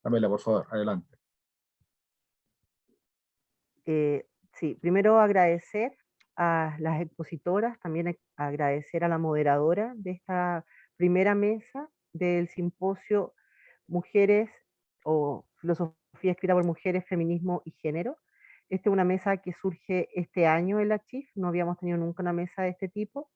Pamela, por favor, adelante. Sí, primero agradecer a las expositoras, también agradecer a la moderadora de esta primera mesa del simposio Mujeres o Filosofía escrita por mujeres, feminismo y género. Esta es una mesa que surge este año en la CHIF, no habíamos tenido nunca una mesa de este tipo,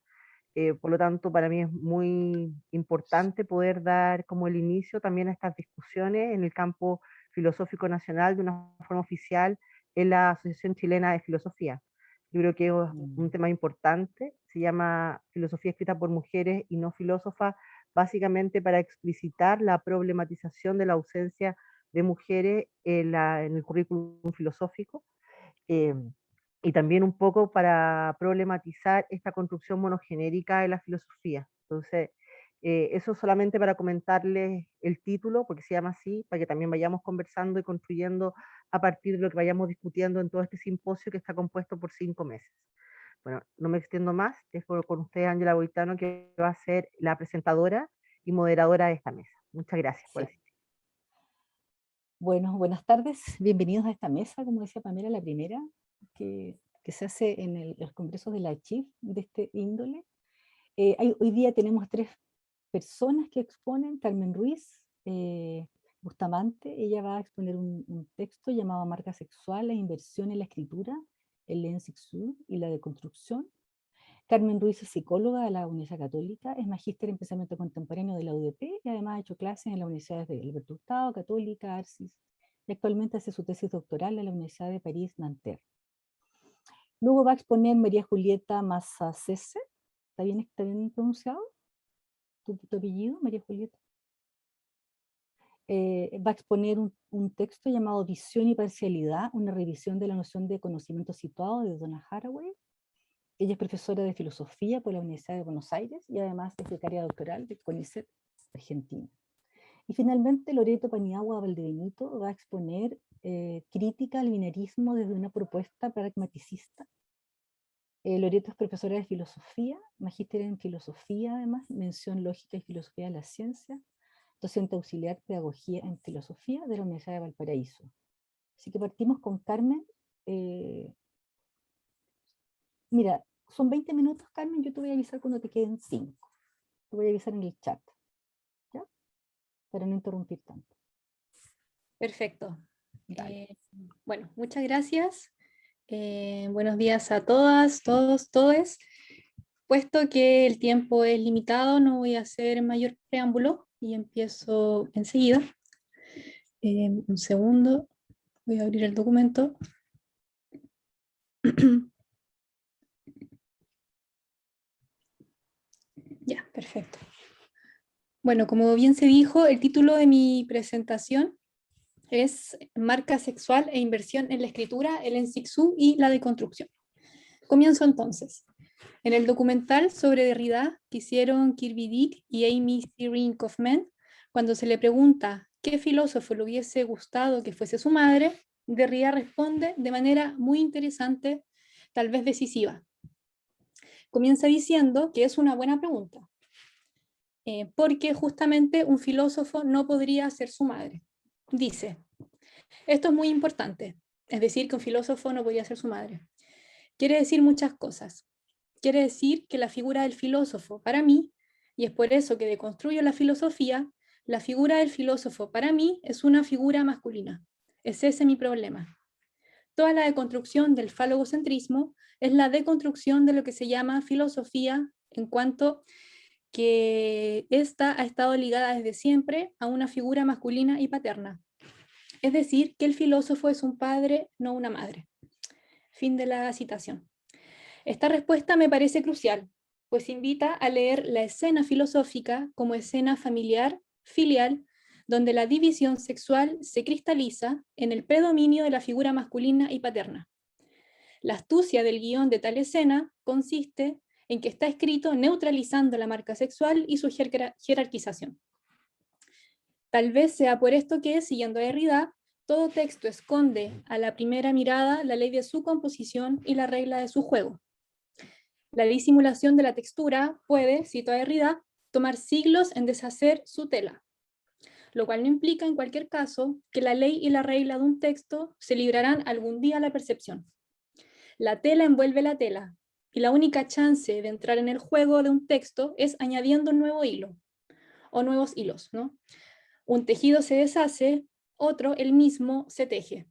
por lo tanto para mí es muy importante poder dar como el inicio también a estas discusiones en el campo filosófico nacional de una forma oficial en la Asociación Chilena de Filosofía. Yo creo que es un tema importante, se llama Filosofía escrita por mujeres y no filósofas, básicamente para explicitar la problematización de la ausencia de mujeres en el currículum filosófico, eh, y también un poco para problematizar esta construcción monogenérica de la filosofía. Entonces, eso solamente para comentarles el título, porque se llama así, para que también vayamos conversando y construyendo a partir de lo que vayamos discutiendo en todo este simposio que está compuesto por 5 meses. Bueno, no me extiendo más, dejo con usted, Ángela Boitano, que va a ser la presentadora y moderadora de esta mesa. Muchas gracias por Sí. asistir. Bueno, buenas tardes, bienvenidos a esta mesa, como decía Pamela, la primera que se hace en los congresos de la CHIF de este índole. Hoy día tenemos 3 personas que exponen: Carmen Ruiz Bustamante. Ella va a exponer un texto llamado Marca Sexual e Inversión en la Escritura, el Lensixu y la Deconstrucción. Carmen Ruiz es psicóloga de la Universidad Católica, es magíster en pensamiento contemporáneo de la UDP y además ha hecho clases en las universidades de Alberto Hurtado, Católica, Arcis, y actualmente hace su tesis doctoral en la Universidad de París-Nanterre. Luego va a exponer María Julieta Massacese. ¿Está bien pronunciado tu apellido, María Julieta? Va a exponer un texto llamado Visión y Parcialidad, una revisión de la noción de conocimiento situado de Donna Haraway. Ella es profesora de filosofía por la Universidad de Buenos Aires y además es becaria doctoral de CONICET Argentina. Y finalmente Loreto Paniagua Valdebenito va a exponer crítica al binarismo desde una propuesta pragmaticista. Loreto es profesora de filosofía, magíster en filosofía además, mención lógica y filosofía de la ciencia, docente auxiliar pedagogía en filosofía de la Universidad de Valparaíso. Así que partimos con Carmen. Mira, son 20 minutos, Carmen, yo te voy a avisar cuando te queden 5. Te voy a avisar en el chat, ¿ya? Para no interrumpir tanto. Perfecto. Dale. Bueno, muchas gracias. Buenos días a todas, todos, todes. Puesto que el tiempo es limitado, no voy a hacer mayor preámbulo y empiezo enseguida. Un segundo, voy a abrir el documento. Ya, perfecto. Bueno, como bien se dijo, el título de mi presentación es Marca Sexual e Inversión en la Escritura, el Lensixu y la Deconstrucción. Comienzo entonces. En el documental sobre Derrida que hicieron Kirby Dick y Amy Searing Kaufman, cuando se le pregunta qué filósofo le hubiese gustado que fuese su madre, Derrida responde de manera muy interesante, tal vez decisiva. Comienza diciendo que es una buena pregunta, porque justamente un filósofo no podría ser su madre. Dice, esto es muy importante, es decir, que un filósofo no podría ser su madre. Quiere decir muchas cosas. Quiere decir que la figura del filósofo, para mí, y es por eso que deconstruyo la filosofía, la figura del filósofo para mí es una figura masculina. Es ese mi problema. Toda la deconstrucción del falogocentrismo es la deconstrucción de lo que se llama filosofía, en cuanto que esta ha estado ligada desde siempre a una figura masculina y paterna. Es decir, que el filósofo es un padre, no una madre. Fin de la citación. Esta respuesta me parece crucial, pues invita a leer la escena filosófica como escena familiar, filial, donde la división sexual se cristaliza en el predominio de la figura masculina y paterna. La astucia del guión de tal escena consiste en que está escrito neutralizando la marca sexual y su jerarquización. Tal vez sea por esto que, siguiendo a Derrida, todo texto esconde a la primera mirada la ley de su composición y la regla de su juego. La disimulación de la textura puede, cito a Derrida, tomar siglos en deshacer su tela. lo cual no implica en cualquier caso que la ley y la regla de un texto se librarán algún día a la percepción. La tela envuelve la tela, y la única chance de entrar en el juego de un texto es añadiendo un nuevo hilo, o nuevos hilos, ¿no? Un tejido se deshace, otro, el mismo, se teje.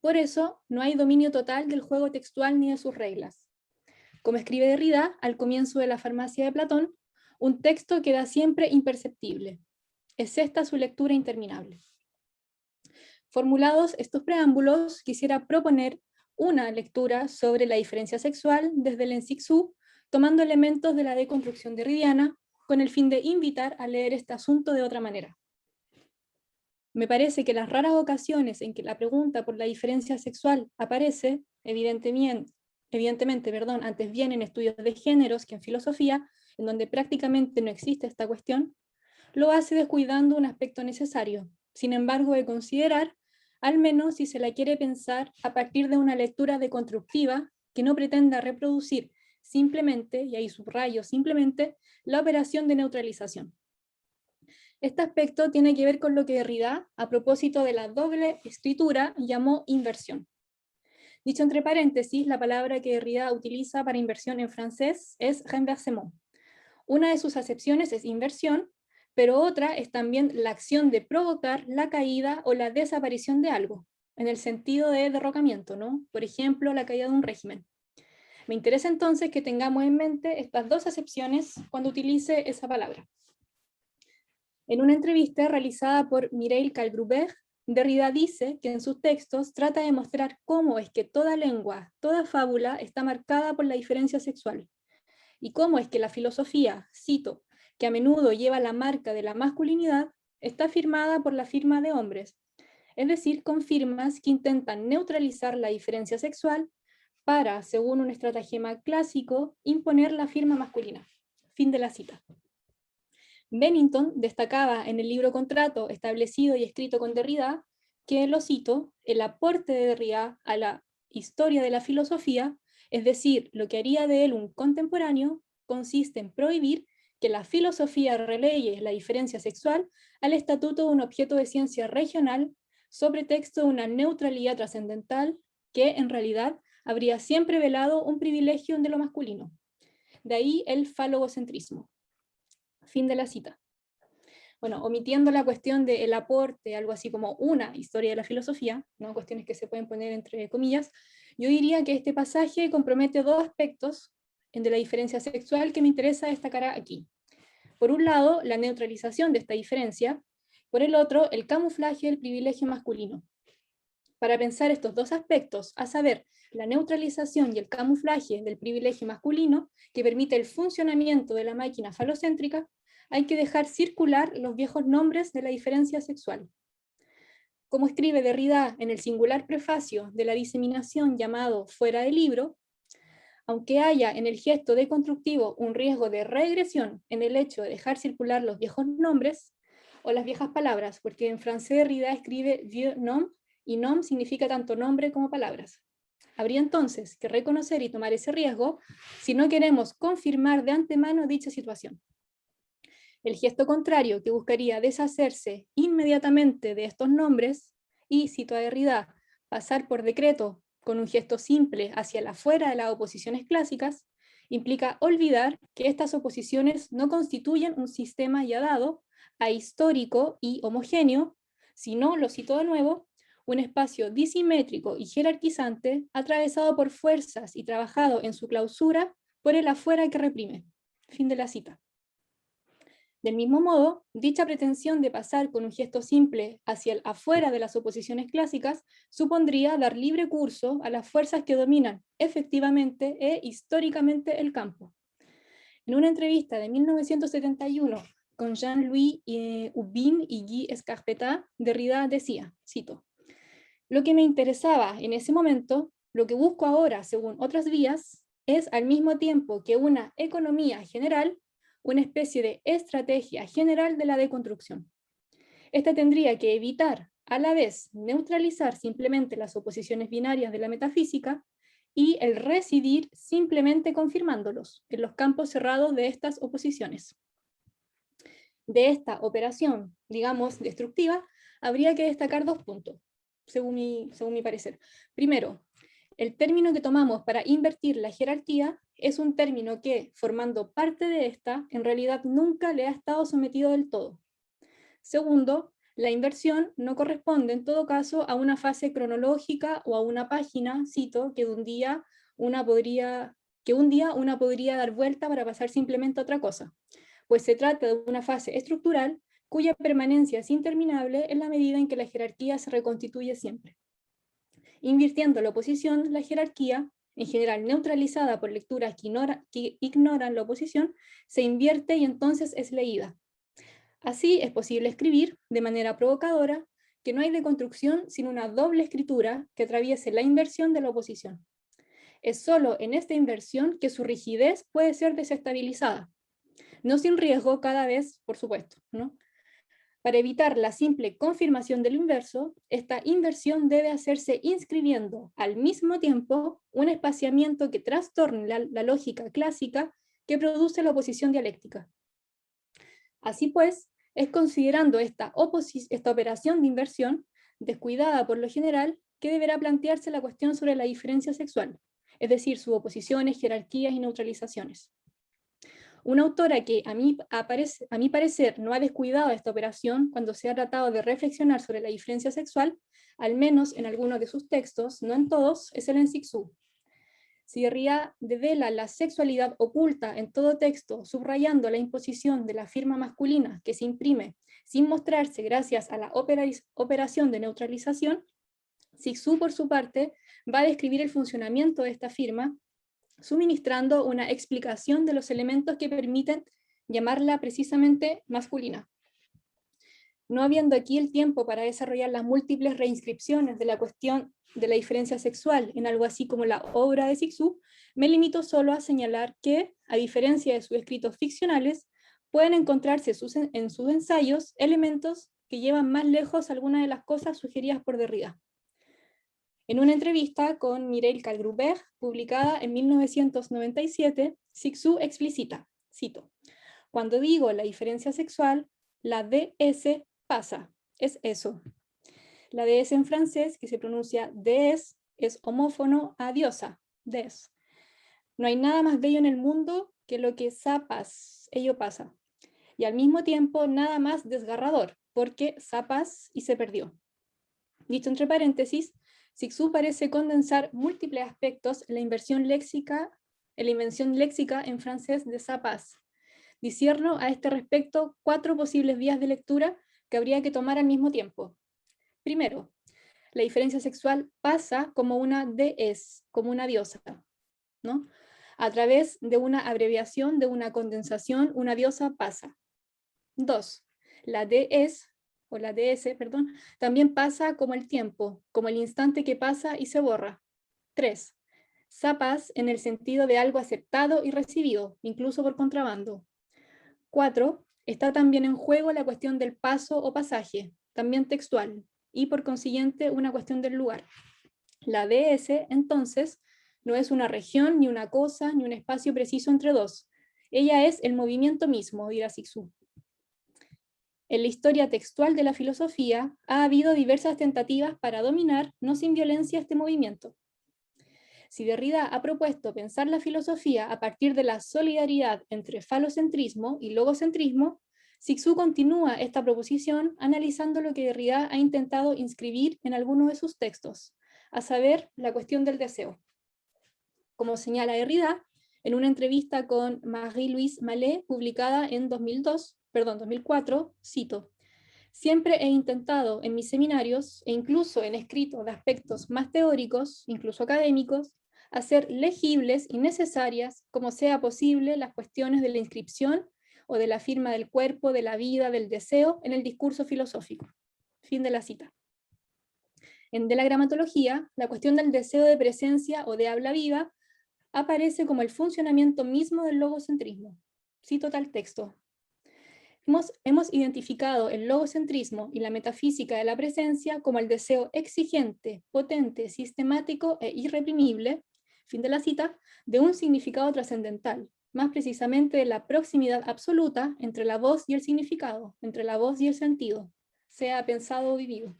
Por eso, no hay dominio total del juego textual ni de sus reglas. Como escribe Derrida al comienzo de la Farmacia de Platón, un texto queda siempre imperceptible. Es esta su lectura interminable. Formulados estos preámbulos, quisiera proponer una lectura sobre la diferencia sexual desde el Ensiksú, tomando elementos de la deconstrucción derridiana, con el fin de invitar a leer este asunto de otra manera. Me parece que las raras ocasiones en que la pregunta por la diferencia sexual aparece, evidentemente, antes bien en estudios de géneros que en filosofía, en donde prácticamente no existe esta cuestión, lo hace descuidando un aspecto necesario, sin embargo, de considerar, al menos si se la quiere pensar a partir de una lectura deconstructiva que no pretenda reproducir simplemente, y ahí subrayo simplemente, la operación de neutralización. Este aspecto tiene que ver con lo que Derrida, a propósito de la doble escritura, llamó inversión. Dicho entre paréntesis, la palabra que Derrida utiliza para inversión en francés es renversement. Una de sus acepciones es inversión, pero otra es también la acción de provocar la caída o la desaparición de algo, en el sentido de derrocamiento, ¿no? Por ejemplo, la caída de un régimen. Me interesa entonces que tengamos en mente estas dos acepciones cuando utilice esa palabra. En una entrevista realizada por Mireille Calgruber, Derrida dice que en sus textos trata de mostrar cómo es que toda lengua, toda fábula está marcada por la diferencia sexual, y cómo es que la filosofía, cito, que a menudo lleva la marca de la masculinidad, está firmada por la firma de hombres, es decir, con firmas que intentan neutralizar la diferencia sexual para, según un estratagema clásico, imponer la firma masculina. Fin de la cita. Bennington destacaba en el libro Contrato, establecido y escrito con Derrida, que, lo cito, el aporte de Derrida a la historia de la filosofía, es decir, lo que haría de él un contemporáneo, consiste en prohibir que la filosofía relegue la diferencia sexual al estatuto de un objeto de ciencia regional sobre texto de una neutralidad trascendental que, en realidad, habría siempre velado un privilegio de lo masculino. De ahí el falogocentrismo. Fin de la cita. Bueno, omitiendo la cuestión del aporte, algo así como una historia de la filosofía, ¿no? Cuestiones que se pueden poner entre comillas, yo diría que este pasaje compromete dos aspectos de la diferencia sexual que me interesa destacar aquí. Por un lado, la neutralización de esta diferencia, por el otro, el camuflaje del privilegio masculino. Para pensar estos dos aspectos, a saber, la neutralización y el camuflaje del privilegio masculino, que permite el funcionamiento de la máquina falocéntrica, hay que dejar circular los viejos nombres de la diferencia sexual. Como escribe Derrida en el singular prefacio de la diseminación llamado Fuera del libro, aunque haya en el gesto deconstructivo un riesgo de regresión en el hecho de dejar circular los viejos nombres o las viejas palabras, porque en francés Derrida escribe vieux nom, y nom significa tanto nombre como palabras. Habría entonces que reconocer y tomar ese riesgo si no queremos confirmar de antemano dicha situación. El gesto contrario, que buscaría deshacerse inmediatamente de estos nombres y, cito a Derrida, pasar por decreto con un gesto simple hacia el afuera de las oposiciones clásicas, implica olvidar que estas oposiciones no constituyen un sistema ya dado, ahistórico y homogéneo, sino, lo cito de nuevo, un espacio disimétrico y jerarquizante atravesado por fuerzas y trabajado en su clausura por el afuera que reprime. Fin de la cita. Del mismo modo, dicha pretensión de pasar con un gesto simple hacia el afuera de las oposiciones clásicas supondría dar libre curso a las fuerzas que dominan efectivamente e históricamente el campo. En una entrevista de 1971 con Jean-Louis Hubin y Guy Escarpeta, Derrida decía, cito, lo que me interesaba en ese momento, lo que busco ahora según otras vías, es al mismo tiempo que una economía general, una especie de estrategia general de la deconstrucción. Esta tendría que evitar, a la vez, neutralizar simplemente las oposiciones binarias de la metafísica y el residir simplemente confirmándolos en los campos cerrados de estas oposiciones. De esta operación, digamos, destructiva, habría que destacar 2 puntos, según mi parecer. Primero, el término que tomamos para invertir la jerarquía es un término que, formando parte de esta, en realidad nunca le ha estado sometido del todo. Segundo, la inversión no corresponde en todo caso a una fase cronológica o a una página, cito, que un día una podría dar vuelta para pasar simplemente a otra cosa, pues se trata de una fase estructural cuya permanencia es interminable en la medida en que la jerarquía se reconstituye siempre. Invirtiendo la oposición, la jerarquía, en general neutralizada por lecturas que ignoran la oposición, se invierte y entonces es leída. Así es posible escribir, de manera provocadora, que no hay deconstrucción sin una doble escritura que atraviese la inversión de la oposición. Es solo en esta inversión que su rigidez puede ser desestabilizada, no sin riesgo cada vez, por supuesto, ¿no? Para evitar la simple confirmación de lo inverso, esta inversión debe hacerse inscribiendo al mismo tiempo un espaciamiento que trastorne la lógica clásica que produce la oposición dialéctica. Así pues, es considerando esta operación de inversión, descuidada por lo general, que deberá plantearse la cuestión sobre la diferencia sexual, es decir, sus oposiciones, jerarquías y neutralizaciones. Una autora que a mi parecer no ha descuidado esta operación cuando se ha tratado de reflexionar sobre la diferencia sexual, al menos en algunos de sus textos, no en todos, es Hélène Cixous. Si Derrida devela la sexualidad oculta en todo texto, subrayando la imposición de la firma masculina que se imprime sin mostrarse gracias a la operación de neutralización, Cixous, por su parte, va a describir el funcionamiento de esta firma, suministrando una explicación de los elementos que permiten llamarla precisamente masculina. No habiendo aquí el tiempo para desarrollar las múltiples reinscripciones de la cuestión de la diferencia sexual en algo así como la obra de Cixous, me limito solo a señalar que, a diferencia de sus escritos ficcionales, pueden encontrarse en sus ensayos elementos que llevan más lejos algunas de las cosas sugeridas por Derrida. En una entrevista con Mireille Calgrubert, publicada en 1997, Cixous explicita, cito, «Cuando digo la diferencia sexual, la DS pasa, es eso. La DS en francés, que se pronuncia des, es homófono a diosa, des. No hay nada más bello en el mundo que lo que zapas, ello pasa. Y al mismo tiempo nada más desgarrador, porque zapas y se perdió». Dicho entre paréntesis, Cixous parece condensar múltiples aspectos en la invención léxica en francés de zapas. Discierno a este respecto 4 posibles vías de lectura que habría que tomar al mismo tiempo. Primero, la diferencia sexual pasa como una DS, como una diosa, ¿no? A través de una abreviación, de una condensación, una diosa pasa. 2. La DS, o la DS, perdón, también pasa como el tiempo, como el instante que pasa y se borra. 3. Zapas en el sentido de algo aceptado y recibido, incluso por contrabando. 4. Está también en juego la cuestión del paso o pasaje, también textual, y por consiguiente una cuestión del lugar. La DS, entonces, no es una región, ni una cosa, ni un espacio preciso entre dos. Ella es el movimiento mismo, dirá Cixous. En la historia textual de la filosofía ha habido diversas tentativas para dominar, no sin violencia, este movimiento. Si Derrida ha propuesto pensar la filosofía a partir de la solidaridad entre falocentrismo y logocentrismo, Cixous continúa esta proposición analizando lo que Derrida ha intentado inscribir en algunos de sus textos, a saber, la cuestión del deseo. Como señala Derrida, en una entrevista con Marie-Louise Mallet, publicada en 2004, cito, «Siempre he intentado en mis seminarios, e incluso en escritos de aspectos más teóricos, incluso académicos, hacer legibles y necesarias, como sea posible, las cuestiones de la inscripción o de la firma del cuerpo, de la vida, del deseo, en el discurso filosófico». Fin de la cita. En De la gramatología, la cuestión del deseo de presencia o de habla viva aparece como el funcionamiento mismo del logocentrismo. Cito tal texto. Hemos identificado el logocentrismo y la metafísica de la presencia como el deseo exigente, potente, sistemático e irreprimible, fin de la cita, de un significado trascendental, más precisamente de la proximidad absoluta entre la voz y el significado, entre la voz y el sentido, sea pensado o vivido.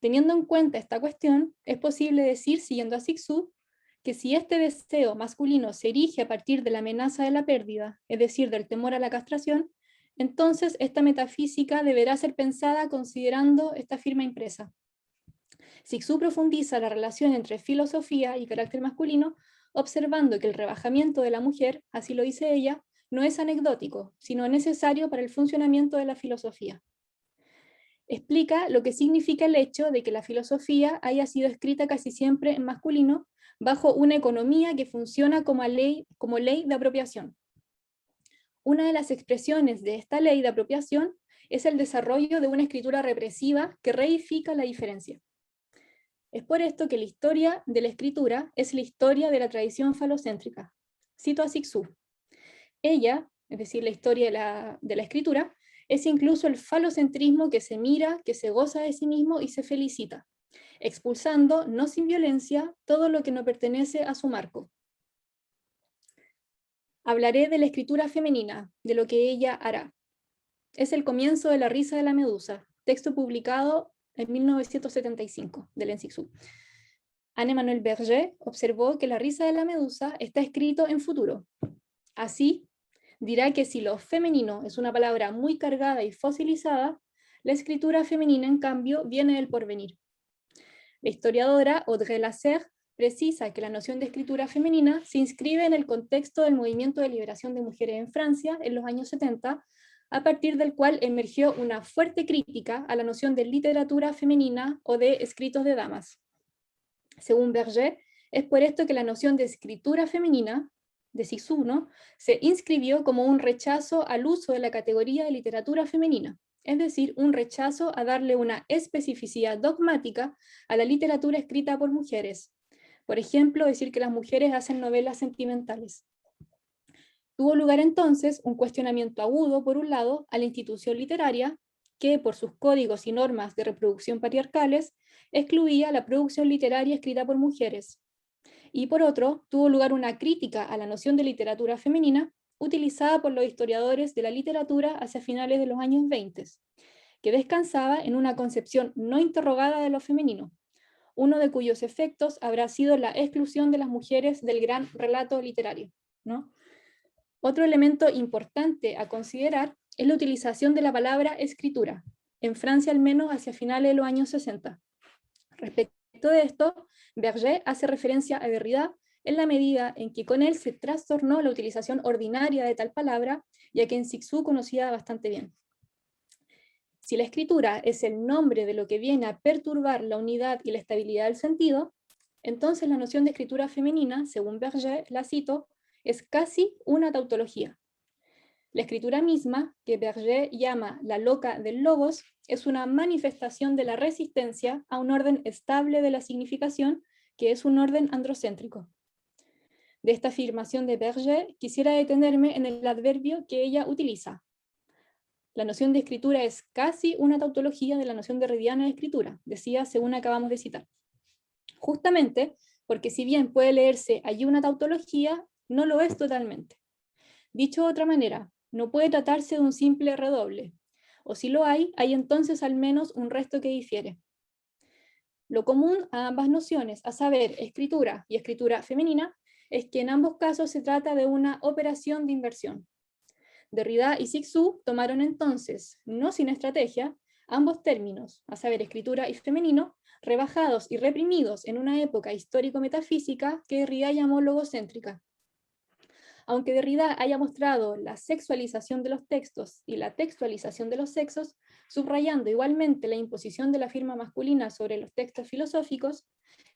Teniendo en cuenta esta cuestión, es posible decir, siguiendo a Cixous, que si este deseo masculino se erige a partir de la amenaza de la pérdida, es decir, del temor a la castración, entonces esta metafísica deberá ser pensada considerando esta firma impresa. Cixous profundiza la relación entre filosofía y carácter masculino, observando que el rebajamiento de la mujer, así lo dice ella, no es anecdótico, sino necesario para el funcionamiento de la filosofía. Explica lo que significa el hecho de que la filosofía haya sido escrita casi siempre en masculino, bajo una economía que funciona como ley de apropiación. Una de las expresiones de esta ley de apropiación es el desarrollo de una escritura represiva que reifica la diferencia. Es por esto que la historia de la escritura es la historia de la tradición falocéntrica. Cito a Cixous. Ella, es decir, la historia de la escritura, es incluso el falocentrismo que se mira, que se goza de sí mismo y se felicita, expulsando, no sin violencia, todo lo que no pertenece a su marco. Hablaré de la escritura femenina, de lo que ella hará. Es el comienzo de La risa de la medusa, texto publicado en 1975, de Cixous. Anne-Emmanuel Berger observó que La risa de la medusa está escrito en futuro. Así, dirá que si lo femenino es una palabra muy cargada y fosilizada, la escritura femenina, en cambio, viene del porvenir. La historiadora Audrey Lasserre precisa que la noción de escritura femenina se inscribe en el contexto del movimiento de liberación de mujeres en Francia en los años 70, a partir del cual emergió una fuerte crítica a la noción de literatura femenina o de escritos de damas. Según Berger, es por esto que la noción de escritura femenina, de Cixous, ¿no?, se inscribió como un rechazo al uso de la categoría de literatura femenina, es decir, un rechazo a darle una especificidad dogmática a la literatura escrita por mujeres. Por ejemplo, decir que las mujeres hacen novelas sentimentales. Tuvo lugar entonces un cuestionamiento agudo, por un lado, a la institución literaria, que por sus códigos y normas de reproducción patriarcales, excluía la producción literaria escrita por mujeres. Y por otro, tuvo lugar una crítica a la noción de literatura femenina utilizada por los historiadores de la literatura hacia finales de los años 20, que descansaba en una concepción no interrogada de lo femenino, uno de cuyos efectos habrá sido la exclusión de las mujeres del gran relato literario, ¿no? Otro elemento importante a considerar es la utilización de la palabra escritura, en Francia al menos hacia finales de los años 60. Respecto de esto, Berger hace referencia a Derrida en la medida en que con él se trastornó la utilización ordinaria de tal palabra, ya que en Cixous conocía bastante bien. Si la escritura es el nombre de lo que viene a perturbar la unidad y la estabilidad del sentido, entonces la noción de escritura femenina, según Berger, la cito, es casi una tautología. La escritura misma, que Berger llama la loca del logos, es una manifestación de la resistencia a un orden estable de la significación, que es un orden androcéntrico. De esta afirmación de Berger, quisiera detenerme en el adverbio que ella utiliza. La noción de escritura es casi una tautología de la noción derridiana de escritura, decía según acabamos de citar. Justamente porque si bien puede leerse allí una tautología, no lo es totalmente. Dicho de otra manera, no puede tratarse de un simple redoble, o si lo hay entonces al menos un resto que difiere. Lo común a ambas nociones, a saber, escritura y escritura femenina, es que en ambos casos se trata de una operación de inversión. Derrida y Cixous tomaron entonces, no sin estrategia, ambos términos, a saber, escritura y femenino, rebajados y reprimidos en una época histórico-metafísica que Derrida llamó logocéntrica. Aunque Derrida haya mostrado la sexualización de los textos y la textualización de los sexos, subrayando igualmente la imposición de la firma masculina sobre los textos filosóficos,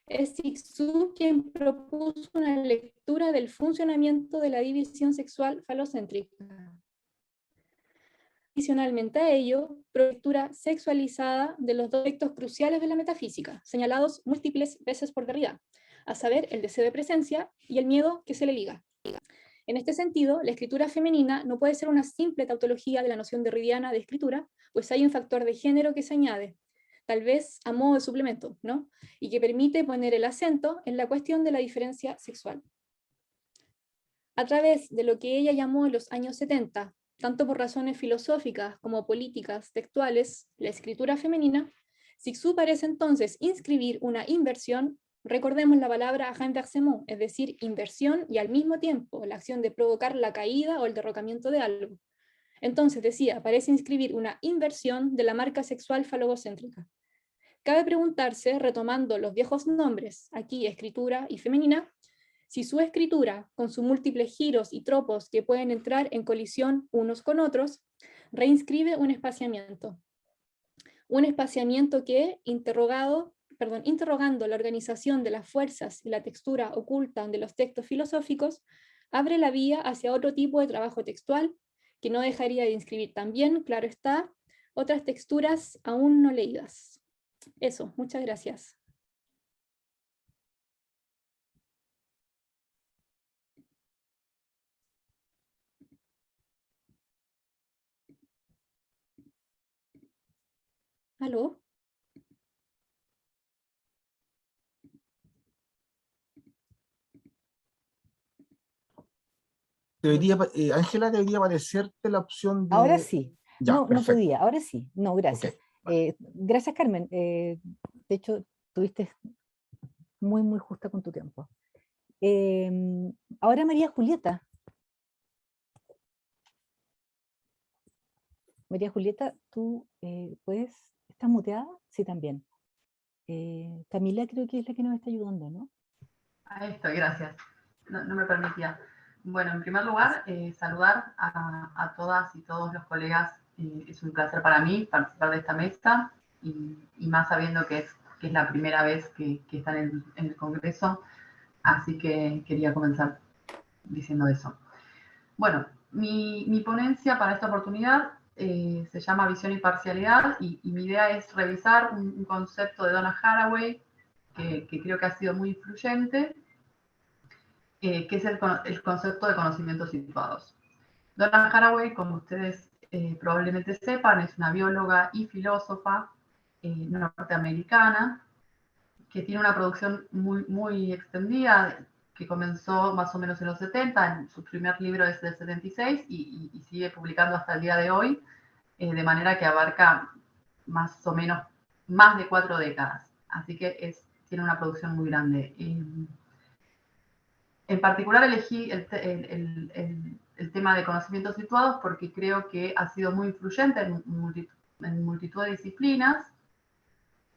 es Cixous quien propuso una lectura del funcionamiento de la división sexual falocéntrica. Adicionalmente a ello, lectura sexualizada de los dos aspectos cruciales de la metafísica, señalados múltiples veces por Derrida, a saber, el deseo de presencia y el miedo que se le liga. En este sentido, la escritura femenina no puede ser una simple tautología de la noción derridiana de escritura, pues hay un factor de género que se añade, tal vez a modo de suplemento, ¿no?, y que permite poner el acento en la cuestión de la diferencia sexual. a través de lo que ella llamó los años 70, tanto por razones filosóficas como políticas, textuales, la escritura femenina, Cixous parece entonces inscribir una inversión, recordemos la palabra renversement, es decir, inversión y al mismo tiempo la acción de provocar la caída o el derrocamiento de algo. Entonces, decía, parece inscribir una inversión de la marca sexual falogocéntrica. Cabe preguntarse, retomando los viejos nombres, aquí escritura y femenina, si su escritura, con sus múltiples giros y tropos que pueden entrar en colisión unos con otros, reinscribe un espaciamiento. Un espaciamiento que, interrogando la organización de las fuerzas y la textura oculta de los textos filosóficos, abre la vía hacia otro tipo de trabajo textual que no dejaría de inscribir también, claro está, otras texturas aún no leídas. Eso, muchas gracias. ¿Aló? Ángela, debería aparecerte la opción Ahora de... sí. Ya, No, no perfecto. podía. Ahora sí. No, Ok, gracias. vale. Gracias, Carmen. De hecho, tuviste muy, muy justa con tu tiempo. Ahora María Julieta. María Julieta, tú puedes, ¿estás muteada? Sí, también. Camila creo que es la que nos está ayudando, ¿no? Ahí estoy, gracias. No me permitía. Bueno, en primer lugar, saludar a todas y todos los colegas. Es un placer para mí participar de esta mesa y más sabiendo que es la primera vez que están en el Congreso. Así que quería comenzar diciendo eso. Bueno, mi ponencia para esta oportunidad se llama Visión y Parcialidad y mi idea es revisar un concepto de Donna Haraway que creo que ha sido muy influyente, que es el concepto de conocimientos situados. Donna Haraway, como ustedes probablemente sepan, es una bióloga y filósofa norteamericana que tiene una producción muy, muy extendida, que comenzó más o menos en los 70, en su primer libro es del 76 y sigue publicando hasta el día de hoy, de manera que abarca más o menos más de 4 décadas. Así que tiene una producción muy grande. En particular elegí el tema de conocimientos situados porque creo que ha sido muy influyente en multitud de disciplinas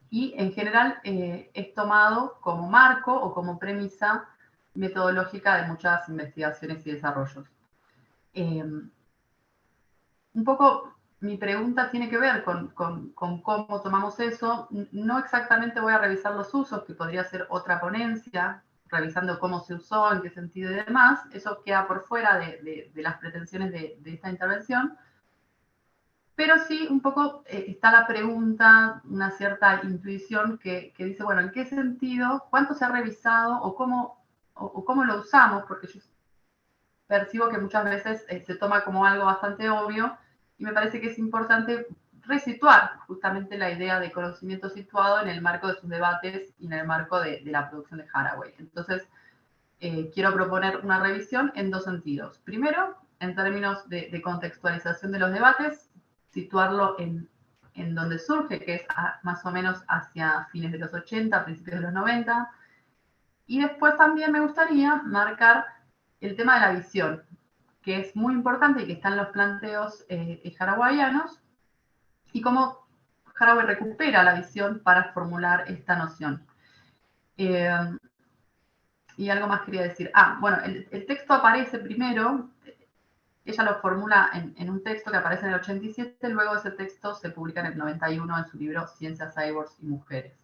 y en general es tomado como marco o como premisa metodológica de muchas investigaciones y desarrollos. Un poco mi pregunta tiene que ver con cómo tomamos eso. No exactamente voy a revisar los usos, que podría ser otra ponencia, revisando cómo se usó, en qué sentido y demás. Eso queda por fuera de las pretensiones de esta intervención. Pero sí, un poco está la pregunta, una cierta intuición que dice, bueno, ¿en qué sentido? ¿Cuánto se ha revisado? ¿O cómo lo usamos? Porque yo percibo que muchas veces se toma como algo bastante obvio y me parece que es importante resituar justamente la idea de conocimiento situado en el marco de sus debates y en el marco de la producción de Haraway. Entonces, quiero proponer una revisión en dos sentidos. Primero, en términos de contextualización de los debates, situarlo en donde surge, que es más o menos hacia fines de los 80, principios de los 90. Y después también me gustaría marcar el tema de la visión, que es muy importante y que está en los planteos harawayanos, y cómo Haraway recupera la visión para formular esta noción. Y algo más quería decir. Bueno, el texto aparece primero, ella lo formula en un texto que aparece en el 87, luego ese texto se publica en el 91 en su libro Ciencias, Cyborgs y Mujeres,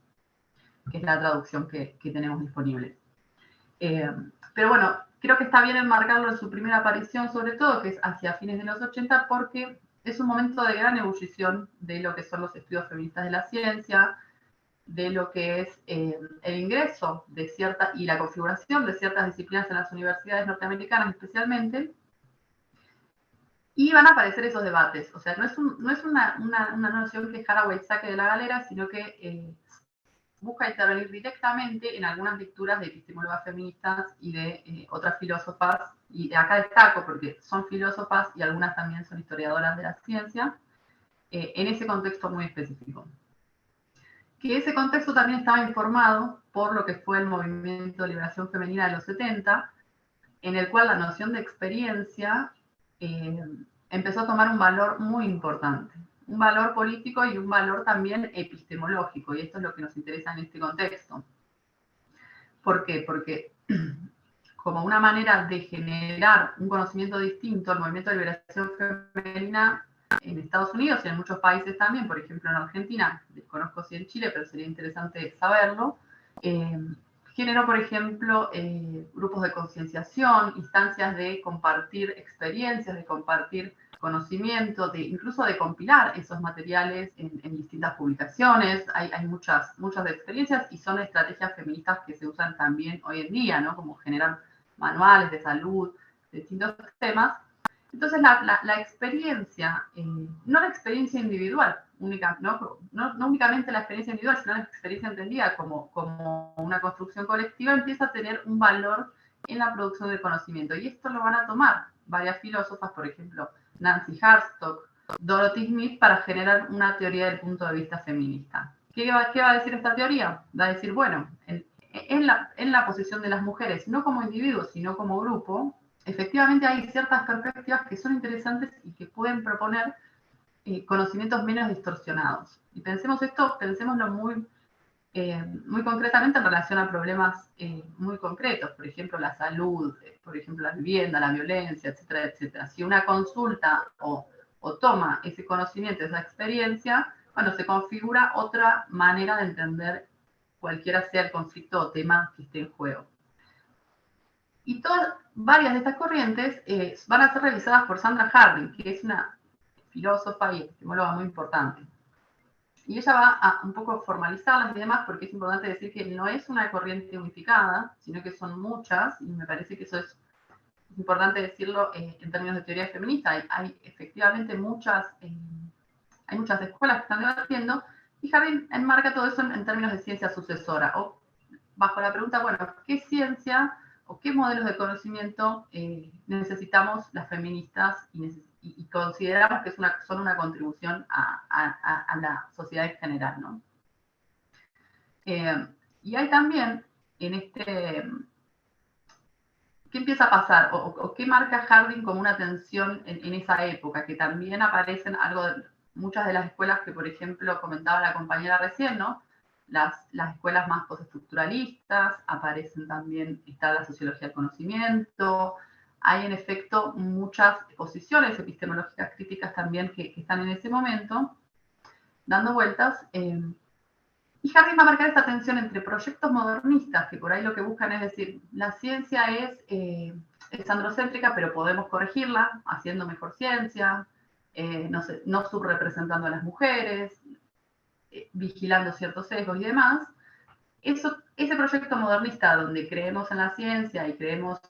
que es la traducción que tenemos disponible. Pero bueno, creo que está bien enmarcarlo en su primera aparición, sobre todo, que es hacia fines de los 80, porque es un momento de gran ebullición de lo que son los estudios feministas de la ciencia, de lo que es el ingreso de y la configuración de ciertas disciplinas en las universidades norteamericanas especialmente, y van a aparecer esos debates. O sea, no es una noción que Haraway saque de la galera, sino que busca intervenir directamente en algunas lecturas de epistemólogas feministas y de otras filósofas, y acá destaco porque son filósofas y algunas también son historiadoras de la ciencia, en ese contexto muy específico. Que ese contexto también estaba informado por lo que fue el movimiento de liberación femenina de los 70, en el cual la noción de experiencia empezó a tomar un valor muy importante, un valor político y un valor también epistemológico, y esto es lo que nos interesa en este contexto. ¿Por qué? Porque como una manera de generar un conocimiento distinto, el movimiento de liberación femenina en Estados Unidos y en muchos países también, por ejemplo en Argentina, desconozco si en Chile, pero sería interesante saberlo, generó, por ejemplo, grupos de concienciación, instancias de compartir experiencias, de compartir conocimiento, incluso de compilar esos materiales en distintas publicaciones. Hay muchas experiencias y son estrategias feministas que se usan también hoy en día, ¿no? Como generar manuales de salud, de distintos temas. Entonces la experiencia, no la experiencia individual, no únicamente la experiencia individual, sino la experiencia entendida como una construcción colectiva, empieza a tener un valor en la producción del conocimiento. Y esto lo van a tomar varias filósofas, por ejemplo, Nancy Hartsock, Dorothy Smith, para generar una teoría del punto de vista feminista. ¿Qué va a decir esta teoría? Va a decir, bueno, en la posición de las mujeres, no como individuos, sino como grupo, efectivamente hay ciertas perspectivas que son interesantes y que pueden proponer conocimientos menos distorsionados. Y pensémoslo muy concretamente en relación a problemas muy concretos, por ejemplo, la salud, por ejemplo, la vivienda, la violencia, etcétera, etcétera. Si una consulta o toma ese conocimiento, esa experiencia, bueno, se configura otra manera de entender cualquiera sea el conflicto o tema que esté en juego. Y varias de estas corrientes van a ser revisadas por Sandra Harding, que es una filósofa y epistemóloga muy importante. Y ella va a un poco formalizarlas y demás, porque es importante decir que no es una corriente unificada, sino que son muchas, y me parece que eso es importante decirlo en términos de teoría feminista. Hay efectivamente muchas escuelas que están debatiendo, y Harding enmarca todo eso en términos de ciencia sucesora, o bajo la pregunta, bueno, ¿qué ciencia o qué modelos de conocimiento necesitamos las feministas y consideramos que son una contribución a la sociedad en general, ¿no? Y hay también ¿qué empieza a pasar? ¿O qué marca Harding como una tensión en esa época? Que también aparecen muchas de las escuelas que, por ejemplo, comentaba la compañera recién, ¿no? Las escuelas más postestructuralistas, aparecen también, está la sociología del conocimiento, hay en efecto muchas posiciones epistemológicas críticas también que están en ese momento dando vueltas. Y Harding va a marcar esta tensión entre proyectos modernistas, que por ahí lo que buscan es decir, la ciencia es androcéntrica, pero podemos corregirla haciendo mejor ciencia, no subrepresentando a las mujeres, vigilando ciertos sesgos y demás. Ese proyecto modernista donde creemos en la ciencia y creemos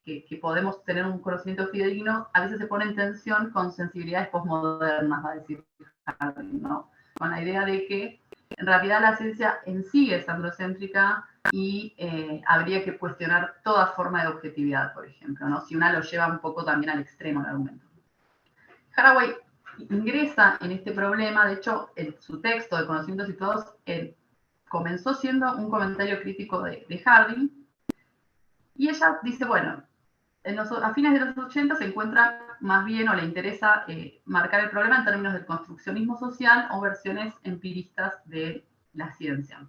que podemos tener un conocimiento fidedigno, a veces se pone en tensión con sensibilidades posmodernas, va a decir Harding, ¿no? Con la idea de que en realidad la ciencia en sí es androcéntrica y habría que cuestionar toda forma de objetividad, por ejemplo, ¿no? Si una lo lleva un poco también al extremo el argumento. Haraway ingresa en este problema, de hecho, su texto de Conocimientos Situados comenzó siendo un comentario crítico de Harding, y ella dice, bueno, a fines de los 80 se encuentra más bien, o le interesa marcar el problema en términos del construccionismo social o versiones empiristas de la ciencia,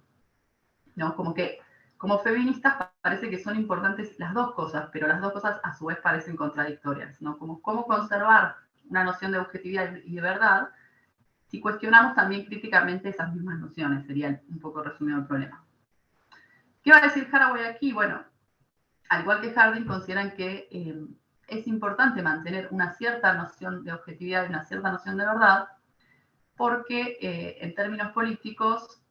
¿no? Como feministas parece que son importantes las dos cosas, pero las dos cosas a su vez parecen contradictorias, ¿no? Como cómo conservar una noción de objetividad y de verdad si cuestionamos también críticamente esas mismas nociones, sería un poco resumido el problema. ¿Qué va a decir Haraway aquí? Bueno, al igual que Harding, consideran que es importante mantener una cierta noción de objetividad y una cierta noción de verdad, porque en términos políticos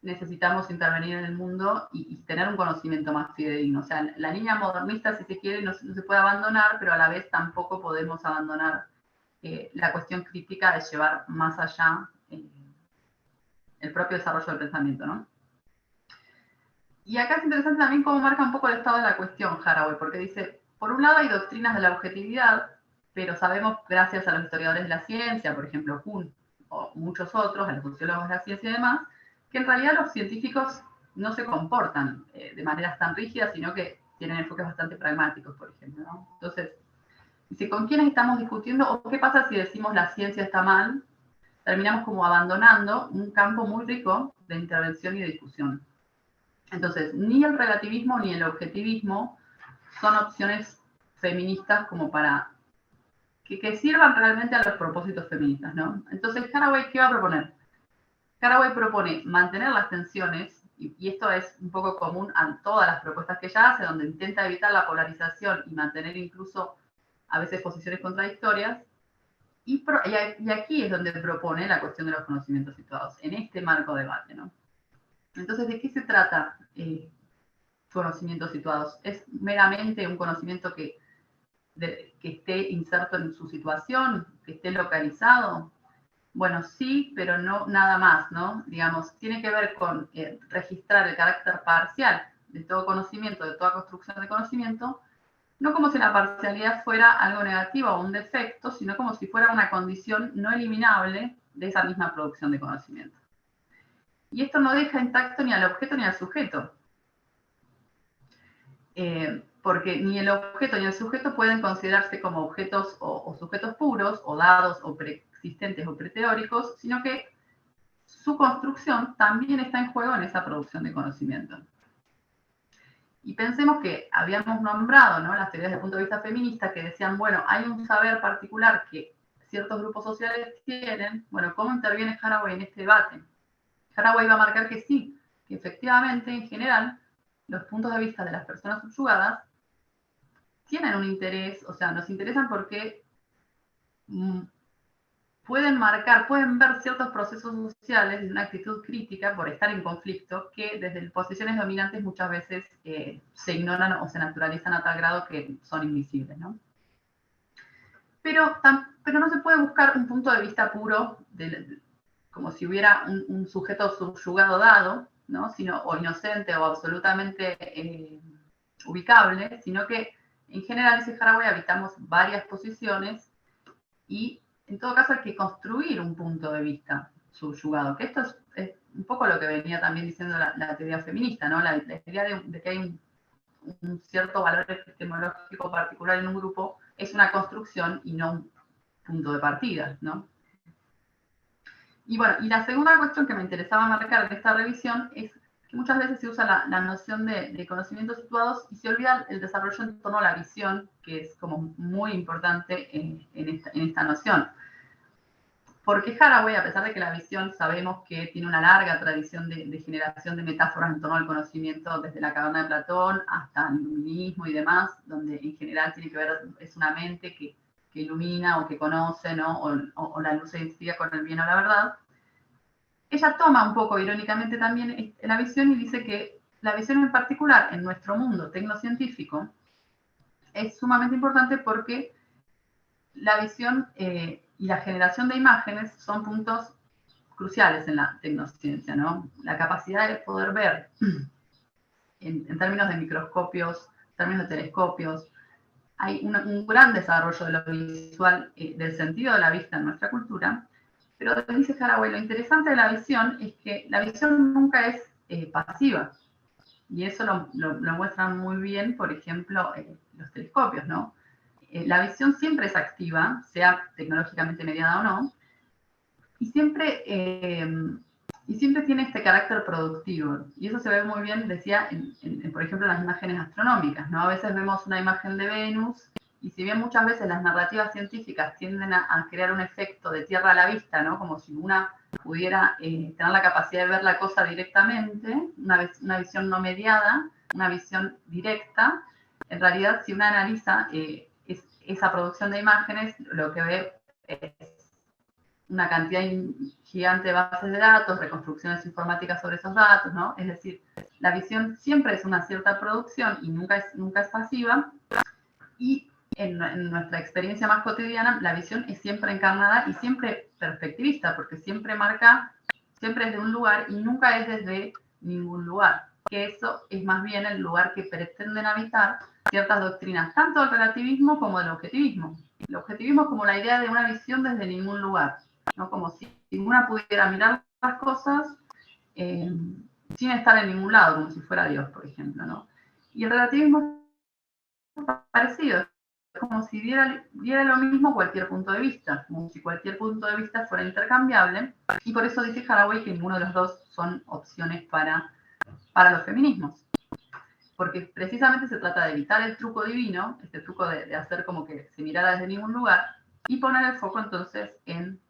necesitamos intervenir en el mundo y tener un conocimiento más fidedigno. O sea, la línea modernista, si se quiere, no se puede abandonar, pero a la vez tampoco podemos abandonar la cuestión crítica de llevar más allá el propio desarrollo del pensamiento, ¿no? Y acá es interesante también cómo marca un poco el estado de la cuestión Haraway, porque dice, por un lado hay doctrinas de la objetividad, pero sabemos, gracias a los historiadores de la ciencia, por ejemplo Kuhn o muchos otros, a los sociólogos de la ciencia y demás, que en realidad los científicos no se comportan de maneras tan rígidas, sino que tienen enfoques bastante pragmáticos, por ejemplo, ¿no? Entonces, dice, ¿con quiénes estamos discutiendo? ¿O qué pasa si decimos la ciencia está mal? Terminamos como abandonando un campo muy rico de intervención y de discusión. Entonces, ni el relativismo ni el objetivismo son opciones feministas como para que sirvan realmente a los propósitos feministas, ¿no? Entonces, Haraway, ¿qué va a proponer? Haraway propone mantener las tensiones, y esto es un poco común a todas las propuestas que ella hace, donde intenta evitar la polarización y mantener incluso a veces posiciones contradictorias, y aquí es donde propone la cuestión de los conocimientos situados, en este marco de debate, ¿no? Entonces, ¿de qué se trata conocimientos situados? ¿Es meramente un conocimiento que esté inserto en su situación, que esté localizado? Bueno, sí, pero no nada más, ¿no? Digamos, tiene que ver con registrar el carácter parcial de todo conocimiento, de toda construcción de conocimiento, no como si la parcialidad fuera algo negativo o un defecto, sino como si fuera una condición no eliminable de esa misma producción de conocimiento. Y esto no deja intacto ni al objeto ni al sujeto. Porque ni el objeto ni el sujeto pueden considerarse como objetos o sujetos puros, o dados, o preexistentes o preteóricos, sino que su construcción también está en juego en esa producción de conocimiento. Y pensemos que habíamos nombrado, ¿no?, las teorías desde el punto de vista feminista que decían, bueno, hay un saber particular que ciertos grupos sociales tienen. Bueno, ¿cómo interviene Haraway en este debate? Haraway va a marcar que sí, que efectivamente, en general, los puntos de vista de las personas subyugadas tienen un interés, o sea, nos interesan porque pueden marcar, pueden ver ciertos procesos sociales de una actitud crítica por estar en conflicto que desde posiciones dominantes muchas veces se ignoran o se naturalizan a tal grado que son invisibles, ¿no? Pero no se puede buscar un punto de vista puro, como si hubiera un sujeto subyugado dado, ¿no?, sino, o inocente o absolutamente ubicable, sino que en general, dice Haraway, habitamos varias posiciones y en todo caso hay que construir un punto de vista subyugado, que esto es un poco lo que venía también diciendo la teoría feminista, ¿no? La idea de que hay un cierto valor epistemológico particular en un grupo es una construcción y no un punto de partida, ¿no? Y bueno, y la segunda cuestión que me interesaba marcar de esta revisión es que muchas veces se usa la noción de conocimientos situados y se olvida el desarrollo en torno a la visión, que es como muy importante en esta noción. Porque Haraway, a pesar de que la visión sabemos que tiene una larga tradición de generación de metáforas en torno al conocimiento, desde la caverna de Platón hasta el iluminismo y demás, donde en general tiene que ver, es una mente que ilumina o que conoce, ¿no?, o la luz se identifica con el bien o la verdad, ella toma un poco irónicamente también la visión y dice que la visión en particular en nuestro mundo tecnocientífico es sumamente importante porque la visión y la generación de imágenes son puntos cruciales en la tecnociencia, ¿no? La capacidad de poder ver en términos de microscopios, en términos de telescopios. Hay un gran desarrollo de lo visual, del sentido de la vista en nuestra cultura, pero dice Haraway, lo interesante de la visión es que la visión nunca es pasiva, y eso lo muestran muy bien, por ejemplo, los telescopios, ¿no? La visión siempre es activa, sea tecnológicamente mediada o no, y siempre tiene este carácter productivo. Y eso se ve muy bien, decía, por ejemplo, en las imágenes astronómicas, ¿no? A veces vemos una imagen de Venus, y si bien muchas veces las narrativas científicas tienden a crear un efecto de tierra a la vista, ¿no?, como si una pudiera tener la capacidad de ver la cosa directamente, una visión no mediada, una visión directa, en realidad, si uno analiza esa producción de imágenes, lo que ve es una cantidad gigante de bases de datos, reconstrucciones informáticas sobre esos datos, ¿no? Es decir, la visión siempre es una cierta producción y nunca es pasiva, y en nuestra experiencia más cotidiana, la visión es siempre encarnada y siempre perspectivista, porque siempre marca, siempre es de un lugar y nunca es desde ningún lugar. que eso es más bien el lugar que pretenden habitar ciertas doctrinas, tanto del relativismo como del objetivismo. El objetivismo es como la idea de una visión desde ningún lugar, ¿no? Como si una pudiera mirar las cosas sin estar en ningún lado, como si fuera Dios, por ejemplo, ¿no? Y el relativismo es parecido, es como si diera lo mismo cualquier punto de vista, como si cualquier punto de vista fuera intercambiable, y por eso dice Haraway que ninguno de los dos son opciones para los feminismos. Porque precisamente se trata de evitar el truco divino, este truco de hacer como que se mirara desde ningún lugar, y poner el foco entonces en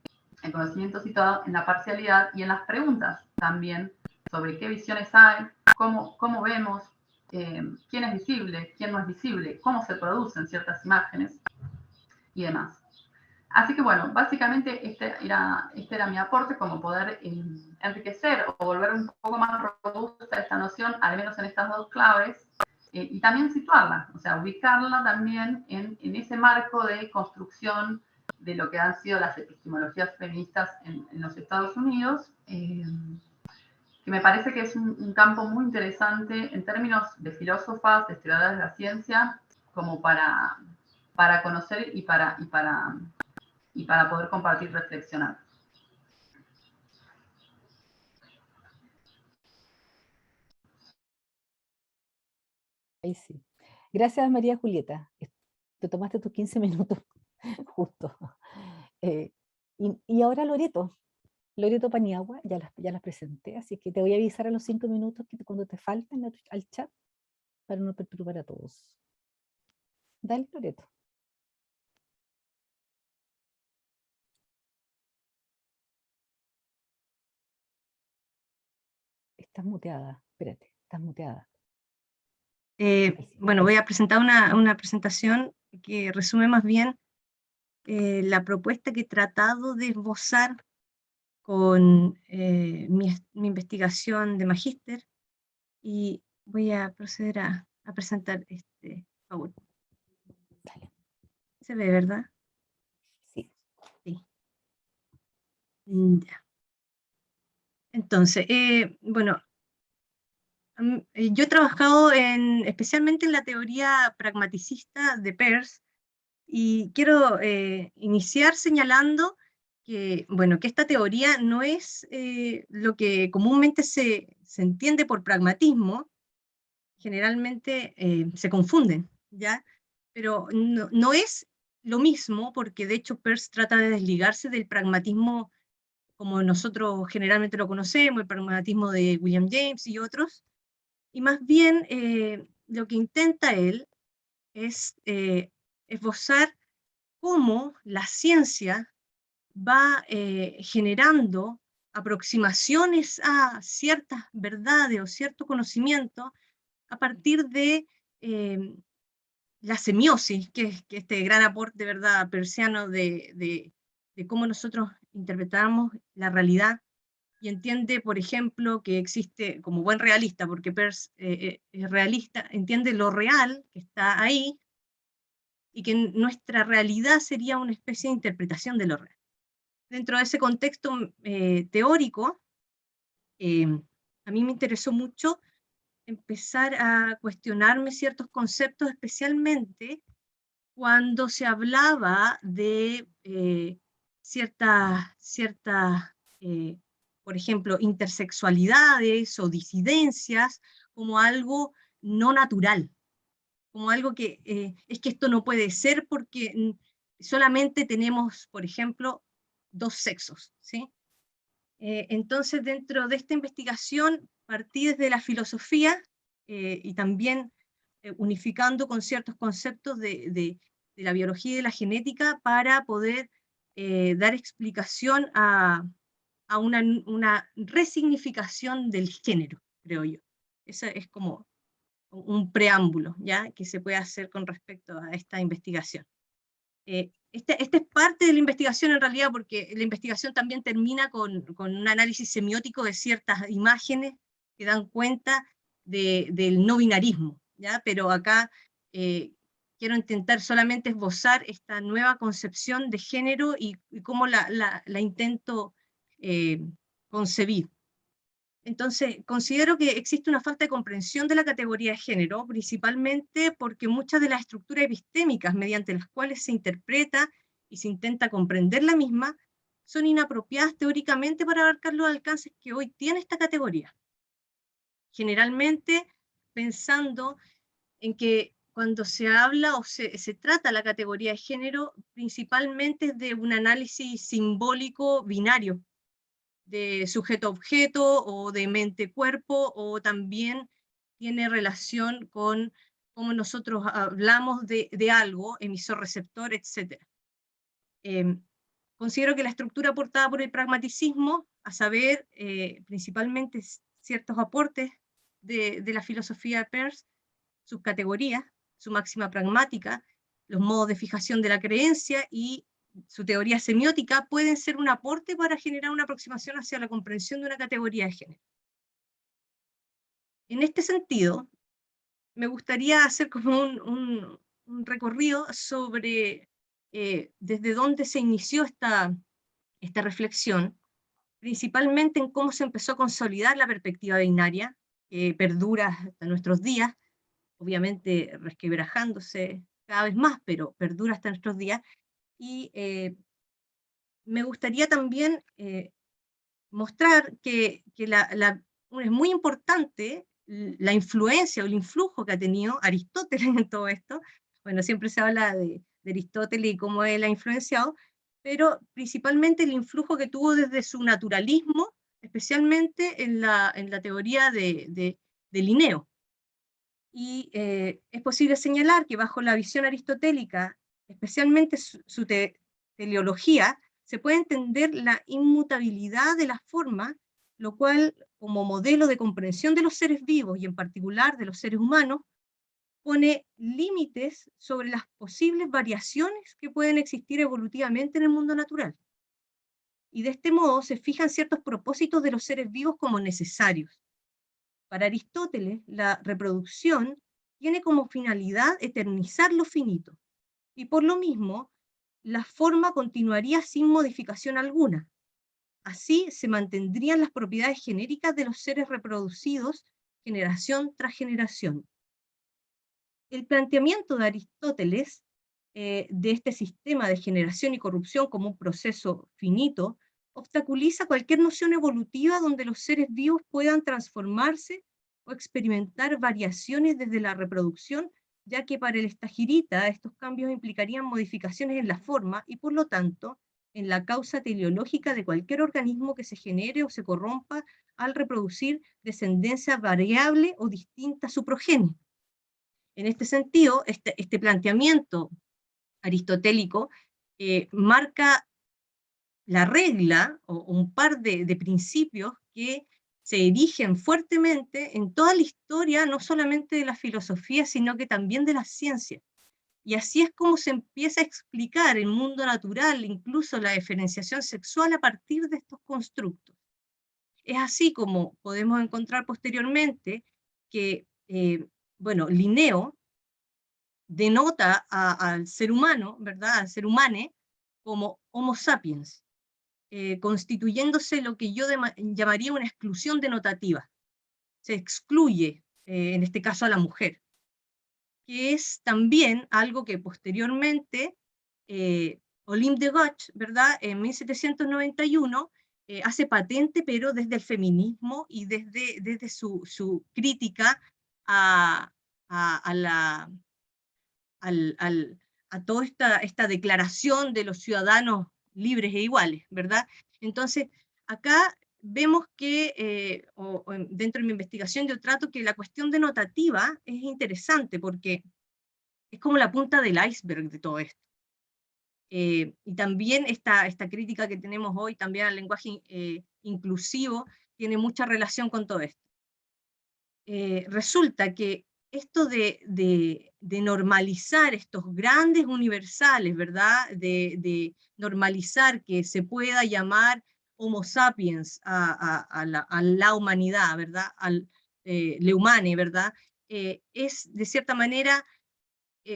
el conocimiento situado, en la parcialidad y en las preguntas también sobre qué visiones hay, cómo vemos, quién es visible, quién no es visible, cómo se producen ciertas imágenes y demás. Así que bueno, básicamente este era mi aporte, como poder enriquecer o volver un poco más robusta esta noción, al menos en estas dos claves, y también situarla, o sea, ubicarla también en ese marco de construcción de lo que han sido las epistemologías feministas en los Estados Unidos, que me parece que es un campo muy interesante en términos de filósofas, de historiadoras de la ciencia, como para conocer y para poder compartir, reflexionar. Ahí sí. Gracias, María Julieta. Te tomaste tus 15 minutos, justo. Y ahora Loreto. Loreto Paniagua, ya las presenté, así que te voy a avisar a los 5 minutos cuando te falten al chat para no perturbar a todos. Dale, Loreto. Estás muteada, espérate, estás muteada. Bueno, voy a presentar una presentación que resume más bien la propuesta que he tratado de esbozar con mi investigación de magíster, y voy a proceder a presentar este PowerPoint. Dale. ¿Se ve, verdad? Sí. Sí. Ya. Entonces, bueno, yo he trabajado especialmente en la teoría pragmaticista de Peirce, y quiero iniciar señalando que, bueno, que esta teoría no es lo que comúnmente se entiende por pragmatismo. Generalmente se confunden, ¿ya? Pero no es lo mismo, porque de hecho Peirce trata de desligarse del pragmatismo como nosotros generalmente lo conocemos, el pragmatismo de William James y otros, y más bien lo que intenta él es esbozar cómo la ciencia va generando aproximaciones a ciertas verdades o cierto conocimiento a partir de la semiosis, que es este gran aporte, ¿verdad?, peirciano de cómo nosotros interpretamos la realidad, y entiende, por ejemplo, que existe, como buen realista, porque Peirce es realista, entiende lo real que está ahí, y que nuestra realidad sería una especie de interpretación de lo real. Dentro de ese contexto teórico, a mí me interesó mucho empezar a cuestionarme ciertos conceptos, especialmente cuando se hablaba de ciertas, por ejemplo, intersexualidades o disidencias como algo no natural, como algo que es que esto no puede ser porque solamente tenemos, por ejemplo, dos sexos, ¿sí? Entonces, dentro de esta investigación, partí desde la filosofía y también unificando con ciertos conceptos de la biología y de la genética para poder dar explicación a una resignificación del género, creo yo. Eso es como un preámbulo, ¿ya?, que se puede hacer con respecto a esta investigación. Esta es parte de la investigación en realidad, porque la investigación también termina con un análisis semiótico de ciertas imágenes que dan cuenta del no binarismo, ¿ya? Pero acá quiero intentar solamente esbozar esta nueva concepción de género y cómo la intento concebir. Entonces, considero que existe una falta de comprensión de la categoría de género, principalmente porque muchas de las estructuras epistémicas mediante las cuales se interpreta y se intenta comprender la misma son inapropiadas teóricamente para abarcar los alcances que hoy tiene esta categoría. Generalmente pensando en que cuando se habla o se trata la categoría de género, principalmente es de un análisis simbólico binario, de sujeto-objeto o de mente-cuerpo, o también tiene relación con cómo nosotros hablamos de algo, emisor-receptor, etc. Considero que la estructura aportada por el pragmaticismo, a saber, principalmente ciertos aportes de la filosofía de Peirce, sus categorías, su máxima pragmática, los modos de fijación de la creencia y su teoría semiótica pueden ser un aporte para generar una aproximación hacia la comprensión de una categoría de género. En este sentido, me gustaría hacer como un recorrido sobre desde dónde se inició esta reflexión, principalmente en cómo se empezó a consolidar la perspectiva binaria, que perdura hasta nuestros días, obviamente resquebrajándose cada vez más, pero perdura hasta nuestros días. Y me gustaría también mostrar que es muy importante la influencia o el influjo que ha tenido Aristóteles en todo esto. Bueno, siempre se habla de Aristóteles y cómo él ha influenciado, pero principalmente el influjo que tuvo desde su naturalismo, especialmente en la teoría de Linneo. Y es posible señalar que bajo la visión aristotélica, especialmente su teleología, se puede entender la inmutabilidad de la forma, lo cual, como modelo de comprensión de los seres vivos, y en particular de los seres humanos, pone límites sobre las posibles variaciones que pueden existir evolutivamente en el mundo natural. Y de este modo se fijan ciertos propósitos de los seres vivos como necesarios. Para Aristóteles, la reproducción tiene como finalidad eternizar lo finito, y por lo mismo, la forma continuaría sin modificación alguna. Así se mantendrían las propiedades genéricas de los seres reproducidos generación tras generación. El planteamiento de Aristóteles de este sistema de generación y corrupción como un proceso finito obstaculiza cualquier noción evolutiva donde los seres vivos puedan transformarse o experimentar variaciones desde la reproducción, ya que para el estagirita estos cambios implicarían modificaciones en la forma y por lo tanto en la causa teleológica de cualquier organismo que se genere o se corrompa al reproducir descendencia variable o distinta a su progenie. En este sentido, este planteamiento aristotélico marca la regla o un par de principios que se erigen fuertemente en toda la historia, no solamente de la filosofía, sino que también de la ciencia. Y así es como se empieza a explicar el mundo natural, incluso la diferenciación sexual a partir de estos constructos. Es así como podemos encontrar posteriormente que, bueno, Linneo denota al ser humano, ¿verdad?, al ser humane, como Homo sapiens, constituyéndose lo que yo llamaría una exclusión denotativa. Se excluye, en este caso, a la mujer, que es también algo que posteriormente Olympe de Gouges, ¿verdad?, en 1791, hace patente, pero desde el feminismo y desde su crítica a toda esta declaración de los ciudadanos libres e iguales, ¿verdad? Entonces, acá vemos que, dentro de mi investigación yo trato que la cuestión denotativa es interesante porque es como la punta del iceberg de todo esto. Y también esta crítica que tenemos hoy también al lenguaje inclusivo tiene mucha relación con todo esto. Resulta que esto de normalizar estos grandes universales, ¿verdad? De normalizar que se pueda llamar Homo sapiens a la humanidad, ¿verdad? Al le humane, ¿verdad? Es de cierta manera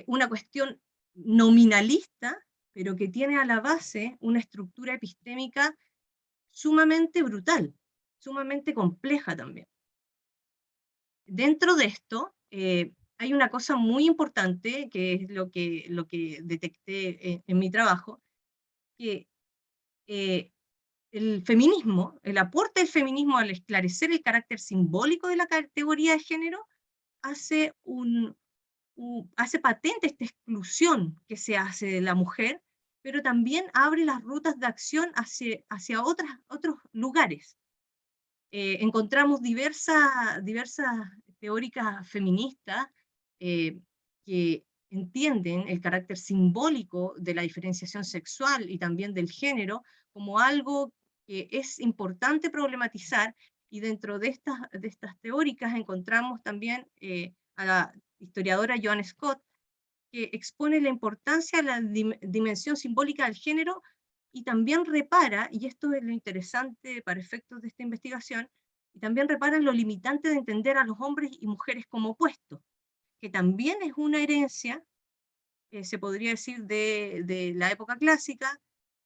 una cuestión nominalista, pero que tiene a la base una estructura epistémica sumamente brutal. sumamente compleja también. Dentro de esto, hay una cosa muy importante, que es lo que detecté en mi trabajo, que el feminismo, el aporte del feminismo al esclarecer el carácter simbólico de la categoría de género, hace patente esta exclusión que se hace de la mujer, pero también abre las rutas de acción hacia otros lugares. Encontramos diversas teóricas feministas que entienden el carácter simbólico de la diferenciación sexual y también del género como algo que es importante problematizar, y dentro de estas teóricas encontramos también a la historiadora Joan Scott, que expone la importancia de la dimensión simbólica del género, y también repara, y esto es lo interesante para efectos de esta investigación, y también repara en lo limitante de entender a los hombres y mujeres como opuestos, que también es una herencia, se podría decir, de la época clásica,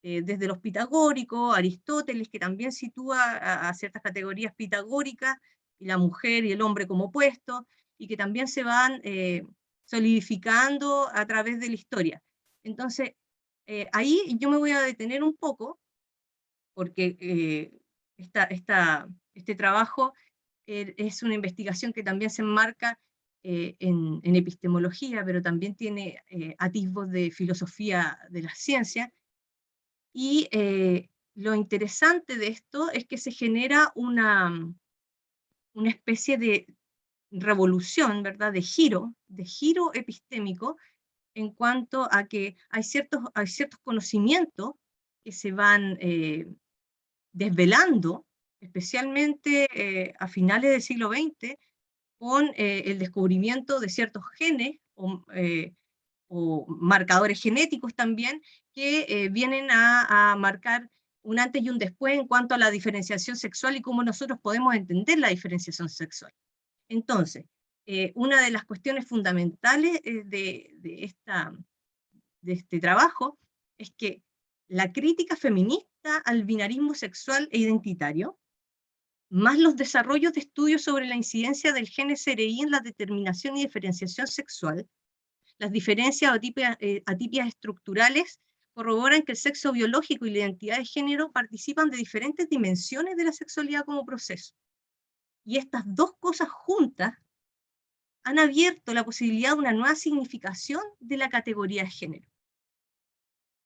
desde los pitagóricos, Aristóteles, que también sitúa a ciertas categorías pitagóricas, y la mujer y el hombre como opuestos, y que también se van solidificando a través de la historia. Entonces, ahí yo me voy a detener un poco, porque este trabajo es una investigación que también se enmarca en epistemología, pero también tiene atisbos de filosofía de la ciencia, y lo interesante de esto es que se genera una especie de revolución, ¿verdad?, de giro epistémico, en cuanto a que hay ciertos conocimientos que se van desvelando, especialmente a finales del siglo XX, con el descubrimiento de ciertos genes o marcadores genéticos también, que vienen a marcar un antes y un después en cuanto a la diferenciación sexual y cómo nosotros podemos entender la diferenciación sexual. Entonces, una de las cuestiones fundamentales de este trabajo es que la crítica feminista al binarismo sexual e identitario, más los desarrollos de estudios sobre la incidencia del gen SRI en la determinación y diferenciación sexual, las diferencias o atipias estructurales corroboran que el sexo biológico y la identidad de género participan de diferentes dimensiones de la sexualidad como proceso. Y estas dos cosas juntas han abierto la posibilidad de una nueva significación de la categoría de género.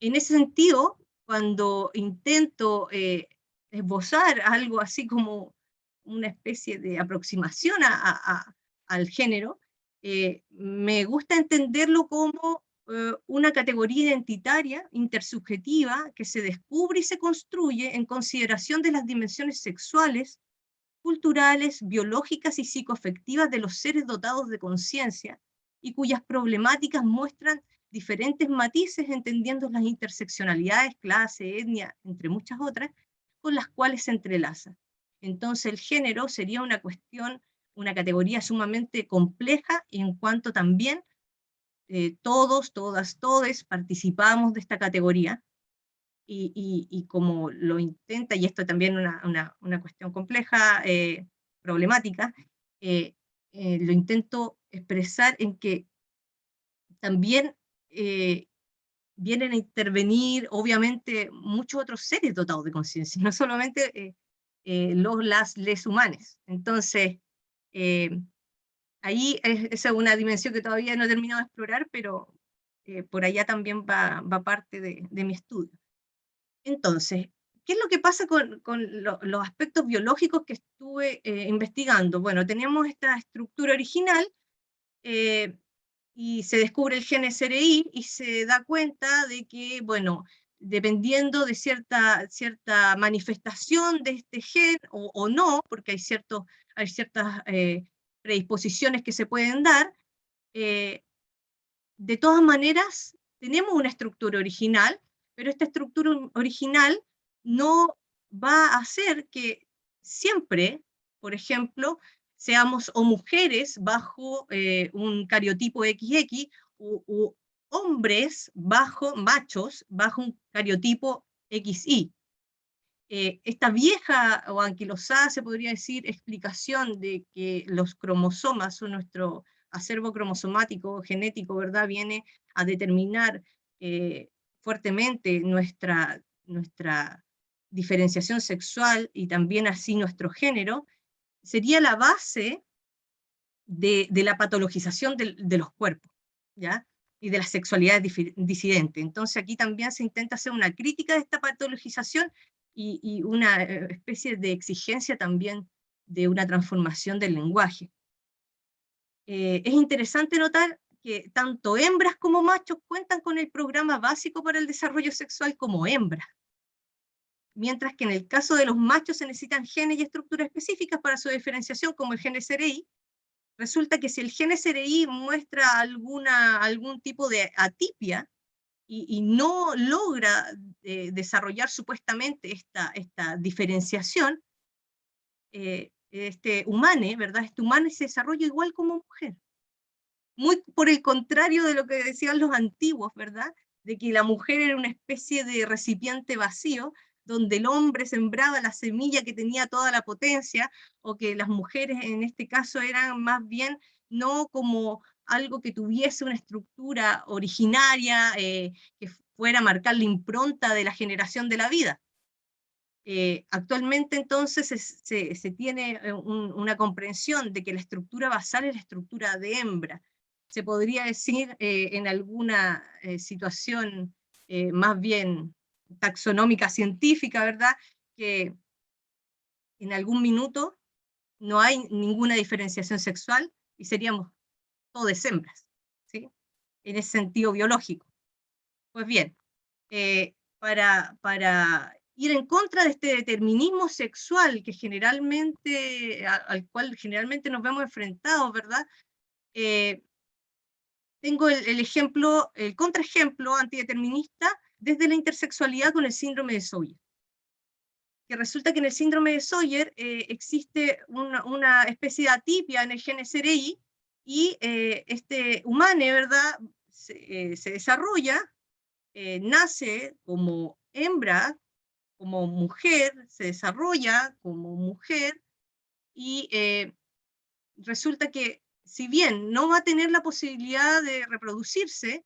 En ese sentido, cuando intento esbozar algo así como una especie de aproximación al género, me gusta entenderlo como una categoría identitaria, intersubjetiva, que se descubre y se construye en consideración de las dimensiones sexuales, culturales, biológicas y psicoafectivas de los seres dotados de conciencia, y cuyas problemáticas muestran diferentes matices, entendiendo las interseccionalidades, clase, etnia, entre muchas otras, con las cuales se entrelaza. Entonces el género sería una cuestión, una categoría sumamente compleja, en cuanto también todos, todas, todes participamos de esta categoría, y como lo intenta, y esto también es una cuestión compleja, problemática, lo intento expresar en que también vienen a intervenir, obviamente, muchos otros seres dotados de conciencia, no solamente les humanes. Entonces, ahí esa es una dimensión que todavía no he terminado de explorar, pero por allá también va parte de mi estudio. Entonces, ¿qué es lo que pasa con los aspectos biológicos que estuve investigando? Bueno, tenemos esta estructura original, y se descubre el gen SRI, y se da cuenta de que, bueno, dependiendo de cierta manifestación de este gen, o no, porque hay ciertas predisposiciones que se pueden dar, de todas maneras tenemos una estructura original, pero esta estructura original no va a hacer que siempre, por ejemplo, seamos o mujeres bajo un cariotipo XX, u hombres machos bajo un cariotipo XY. esta vieja o anquilosada, se podría decir, explicación de que los cromosomas son nuestro acervo cromosomático, genético, ¿verdad? Viene a determinar fuertemente nuestra diferenciación sexual y también así nuestro género, sería la base de la patologización de los cuerpos, ¿ya? Y de las sexualidades disidentes. Entonces aquí también se intenta hacer una crítica de esta patologización y una especie de exigencia también de una transformación del lenguaje. Es interesante notar que tanto hembras como machos cuentan con el programa básico para el desarrollo sexual como hembras, mientras que en el caso de los machos se necesitan genes y estructuras específicas para su diferenciación, como el gen SRI. Resulta que si el gen SRI muestra algún tipo de atipia y no logra desarrollar supuestamente esta diferenciación, este humane, ¿verdad? Este humane se desarrolla igual como mujer. Muy por el contrario de lo que decían los antiguos, ¿verdad? De que la mujer era una especie de recipiente vacío, donde el hombre sembraba la semilla que tenía toda la potencia, o que las mujeres en este caso eran más bien no como algo que tuviese una estructura originaria, que fuera a marcar la impronta de la generación de la vida. Actualmente entonces se tiene una comprensión de que la estructura basal es la estructura de hembra. Se podría decir en alguna situación más bien taxonómica científica, ¿verdad? Que en algún minuto no hay ninguna diferenciación sexual y seríamos todas hembras, ¿sí? En ese sentido biológico. Pues bien, para ir en contra de este determinismo sexual que generalmente, al cual generalmente nos vemos enfrentados, ¿verdad? Tengo el ejemplo, el contraejemplo antideterminista desde la intersexualidad con el síndrome de Sawyer. Que resulta que en el síndrome de Sawyer existe una especie de atipia en el gen SRI y este humane, ¿verdad? Se desarrolla, nace como hembra, como mujer, se desarrolla como mujer y resulta que si bien no va a tener la posibilidad de reproducirse,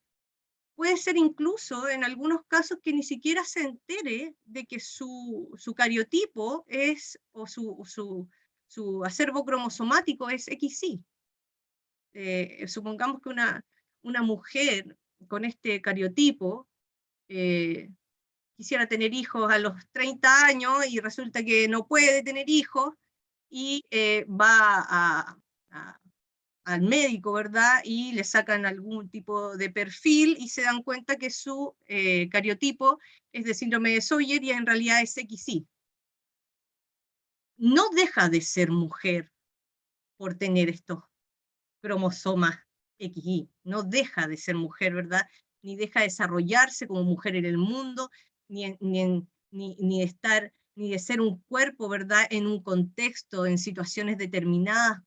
puede ser incluso en algunos casos que ni siquiera se entere de que su cariotipo es, o su acervo cromosomático es XY. Supongamos que una mujer con este cariotipo quisiera tener hijos a los 30 años y resulta que no puede tener hijos y va al médico, ¿verdad? Y le sacan algún tipo de perfil y se dan cuenta que su cariotipo es de síndrome de Sawyer y en realidad es XY. No deja de ser mujer por tener estos cromosomas XY, no deja de ser mujer, ¿verdad? Ni deja de desarrollarse como mujer en el mundo, ni de ser un cuerpo, ¿verdad? En un contexto, en situaciones determinadas,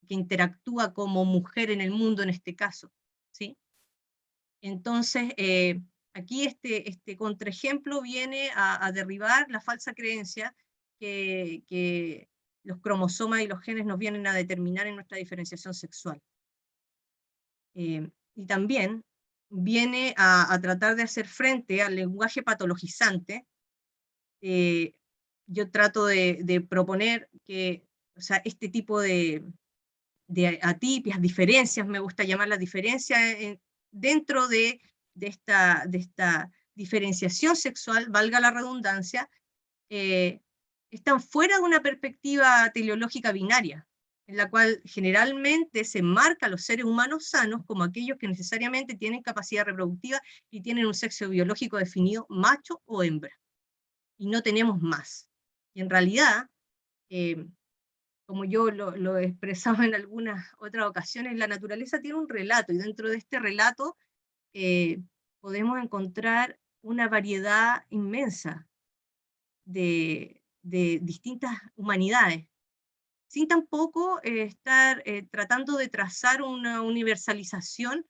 que interactúa como mujer en el mundo en este caso, ¿sí? Entonces, aquí este contraejemplo viene a derribar la falsa creencia que los cromosomas y los genes nos vienen a determinar en nuestra diferenciación sexual. Y también viene a tratar de hacer frente al lenguaje patologizante. Yo trato de proponer que, o sea, este tipo de atipias, diferencias, me gusta llamarlas diferencias, dentro de esta diferenciación sexual, valga la redundancia, están fuera de una perspectiva teleológica binaria, en la cual generalmente se marca a los seres humanos sanos como aquellos que necesariamente tienen capacidad reproductiva y tienen un sexo biológico definido macho o hembra, y no tenemos más. Y en realidad, como yo lo he expresado en algunas otras ocasiones, la naturaleza tiene un relato, y dentro de este relato podemos encontrar una variedad inmensa de distintas humanidades, sin tampoco estar tratando de trazar una universalización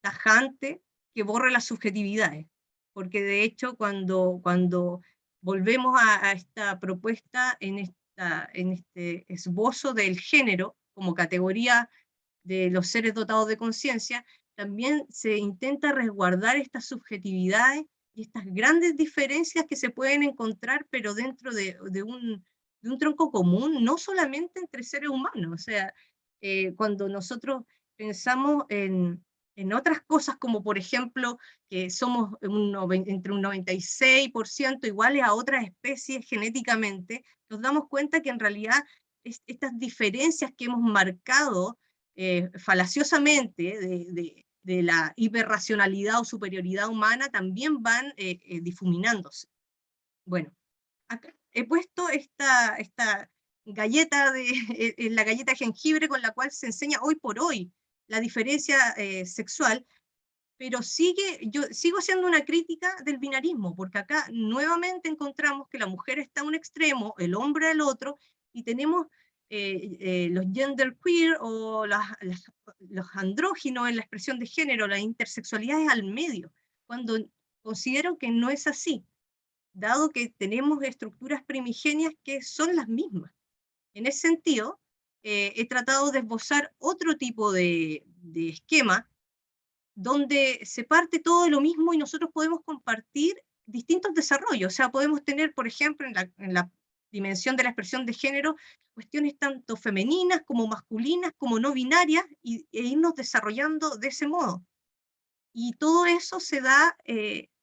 tajante que borre las subjetividades, porque de hecho cuando volvemos a esta propuesta en este esbozo del género como categoría de los seres dotados de conciencia. También se intenta resguardar estas subjetividades y estas grandes diferencias que se pueden encontrar, pero dentro de un tronco común, no solamente entre seres humanos. O sea, cuando nosotros pensamos en otras cosas, como por ejemplo, que somos entre un 96% iguales a otras especies genéticamente, nos damos cuenta que en realidad estas diferencias que hemos marcado falaciosamente de la hiperracionalidad o superioridad humana también van difuminándose. Bueno, acá he puesto esta galleta, la galleta de jengibre con la cual se enseña hoy por hoy la diferencia sexual, pero yo sigo haciendo una crítica del binarismo, porque acá nuevamente encontramos que la mujer está a un extremo, el hombre al otro, y tenemos los genderqueer o los andróginos en la expresión de género, las intersexualidades al medio, cuando considero que no es así, dado que tenemos estructuras primigenias que son las mismas. En ese sentido, he tratado de esbozar otro tipo de esquema, donde se parte todo de lo mismo y nosotros podemos compartir distintos desarrollos. O sea, podemos tener, por ejemplo, en la dimensión de la expresión de género, cuestiones tanto femeninas como masculinas, como no binarias, e irnos desarrollando de ese modo. Y todo eso se da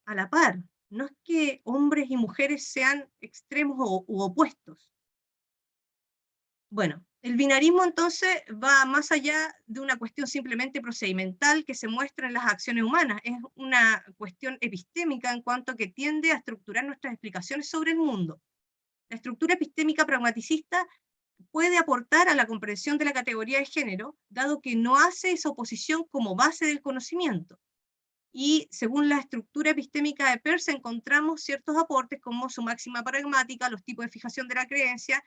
a la par. No es que hombres y mujeres sean extremos u opuestos. Bueno, el binarismo entonces va más allá de una cuestión simplemente procedimental que se muestra en las acciones humanas. Es una cuestión epistémica en cuanto a que tiende a estructurar nuestras explicaciones sobre el mundo. La estructura epistémica pragmaticista puede aportar a la comprensión de la categoría de género, dado que no hace esa oposición como base del conocimiento. Y según la estructura epistémica de Peirce encontramos ciertos aportes como su máxima pragmática, los tipos de fijación de la creencia,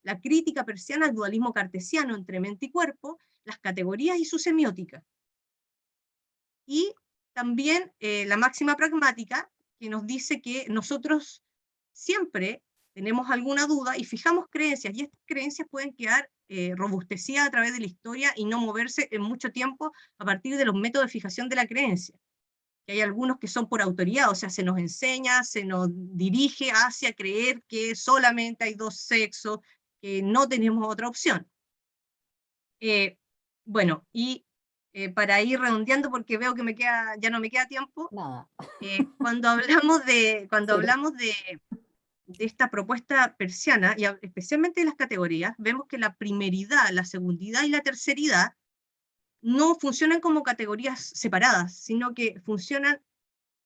la crítica peirciana al dualismo cartesiano entre mente y cuerpo, las categorías y su semiótica. Y también la máxima pragmática, que nos dice que nosotros siempre tenemos alguna duda y fijamos creencias, y estas creencias pueden quedar robustecidas a través de la historia y no moverse en mucho tiempo a partir de los métodos de fijación de la creencia. Que hay algunos que son por autoridad, o sea, se nos enseña, se nos dirige hacia creer que solamente hay dos sexos, que no tenemos otra opción. Bueno, y para ir redondeando, porque veo que ya no me queda tiempo, Nada. cuando hablamos de Cero. esta propuesta peirciana, y especialmente de las categorías, vemos que la primeridad, la segundidad y la terceridad no funcionan como categorías separadas, sino que funcionan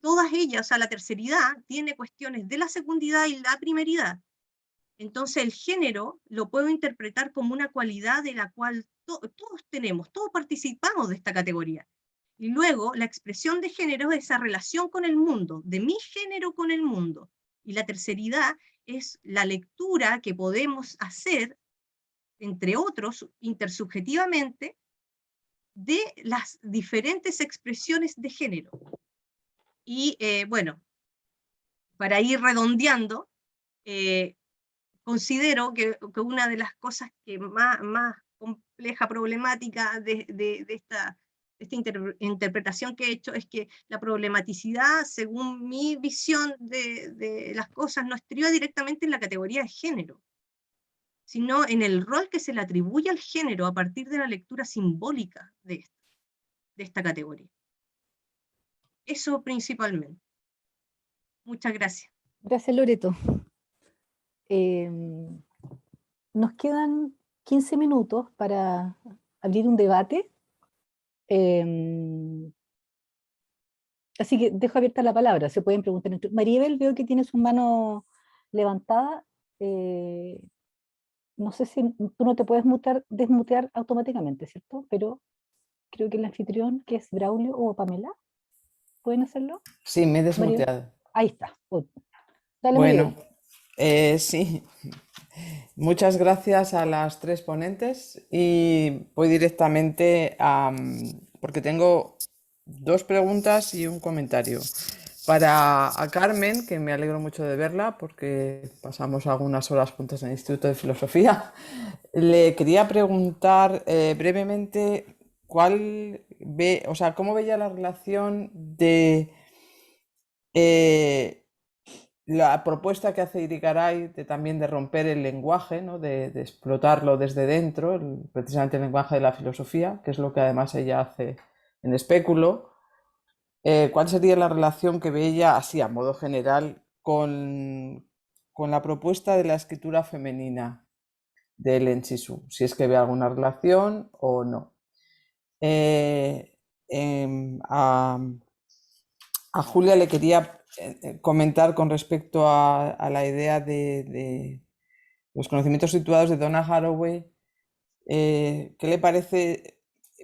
todas ellas. O sea, la terceridad tiene cuestiones de la segundidad y la primeridad. Entonces el género lo puedo interpretar como una cualidad de la cual todos tenemos, todos participamos de esta categoría. Y luego la expresión de género es esa relación con el mundo, de mi género con el mundo. Y la terceridad es la lectura que podemos hacer, entre otros, intersubjetivamente, de las diferentes expresiones de género. Y bueno, para ir redondeando, considero que una de las cosas que más compleja, problemática de esta interpretación que he hecho es que la problematicidad, según mi visión de las cosas, no estriba directamente en la categoría de género, sino en el rol que se le atribuye al género a partir de la lectura simbólica de esta categoría. Eso principalmente. Muchas gracias. Gracias, Loreto. Nos quedan 15 minutos para abrir un debate. Así que dejo abierta la palabra. Se pueden preguntar. Maribel, veo que tiene su mano levantada. No sé si tú no te puedes desmutear automáticamente, ¿cierto? Pero creo que el anfitrión, que es Braulio o Pamela, ¿pueden hacerlo? Sí, me he Maribel. desmuteado. Ahí está. Dale, Bueno, Maribel. sí. Muchas gracias a las tres ponentes y voy directamente a... porque tengo dos preguntas y un comentario. a Carmen, que me alegro mucho de verla porque pasamos algunas horas juntas en el Instituto de Filosofía, le quería preguntar brevemente cómo veía la relación de la propuesta que hace Irigaray también de romper el lenguaje, ¿no? de explotarlo desde dentro, precisamente el lenguaje de la filosofía, que es lo que además ella hace en Espéculo. ¿Cuál sería la relación que veía, así a modo general, con la propuesta de la escritura femenina de Hélène Cixous? Si es que ve alguna relación o no. A Julia le quería comentar con respecto a la idea de los conocimientos situados de Donna Haraway. ¿Qué le parece?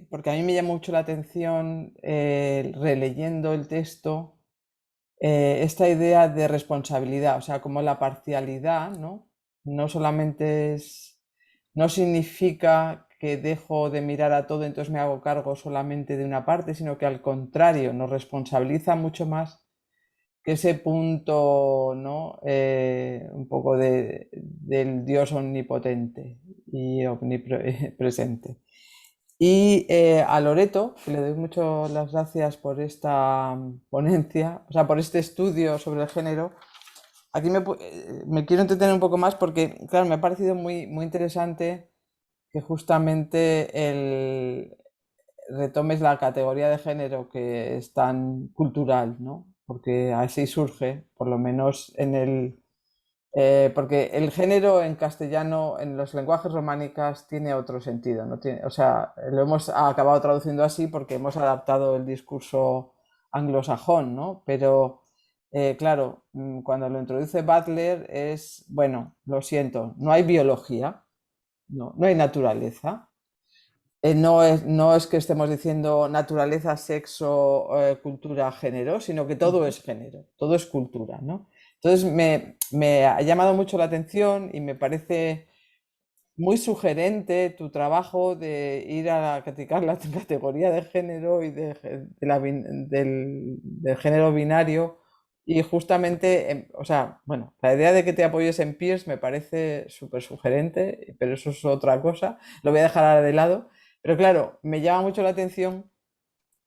Porque a mí me llama mucho la atención, releyendo el texto, esta idea de responsabilidad, o sea, como la parcialidad, ¿no? No solamente no significa que dejo de mirar a todo, entonces me hago cargo solamente de una parte, sino que al contrario, nos responsabiliza mucho más que ese punto, ¿no? Un poco del Dios omnipotente y omnipresente. Y a Loreto, que le doy mucho las gracias por esta ponencia, o sea, por este estudio sobre el género. Aquí me quiero entretener un poco más porque, claro, me ha parecido muy, muy interesante que justamente retomes la categoría de género, que es tan cultural, ¿no? Porque así surge, por lo menos porque el género en castellano, en los lenguajes románicas, tiene otro sentido, ¿no? O sea, lo hemos acabado traduciendo así porque hemos adaptado el discurso anglosajón, ¿no? Pero, claro, cuando lo introduce Butler bueno, lo siento, no hay biología, no hay naturaleza. No es que estemos diciendo naturaleza, sexo, cultura, género, sino que todo es género, todo es cultura, ¿no? Entonces me ha llamado mucho la atención y me parece muy sugerente tu trabajo de ir a criticar la categoría de género y del género binario, y justamente, o sea, bueno, la idea de que te apoyes en Peirce me parece súper sugerente, pero eso es otra cosa, lo voy a dejar ahora de lado. Pero claro, me llama mucho la atención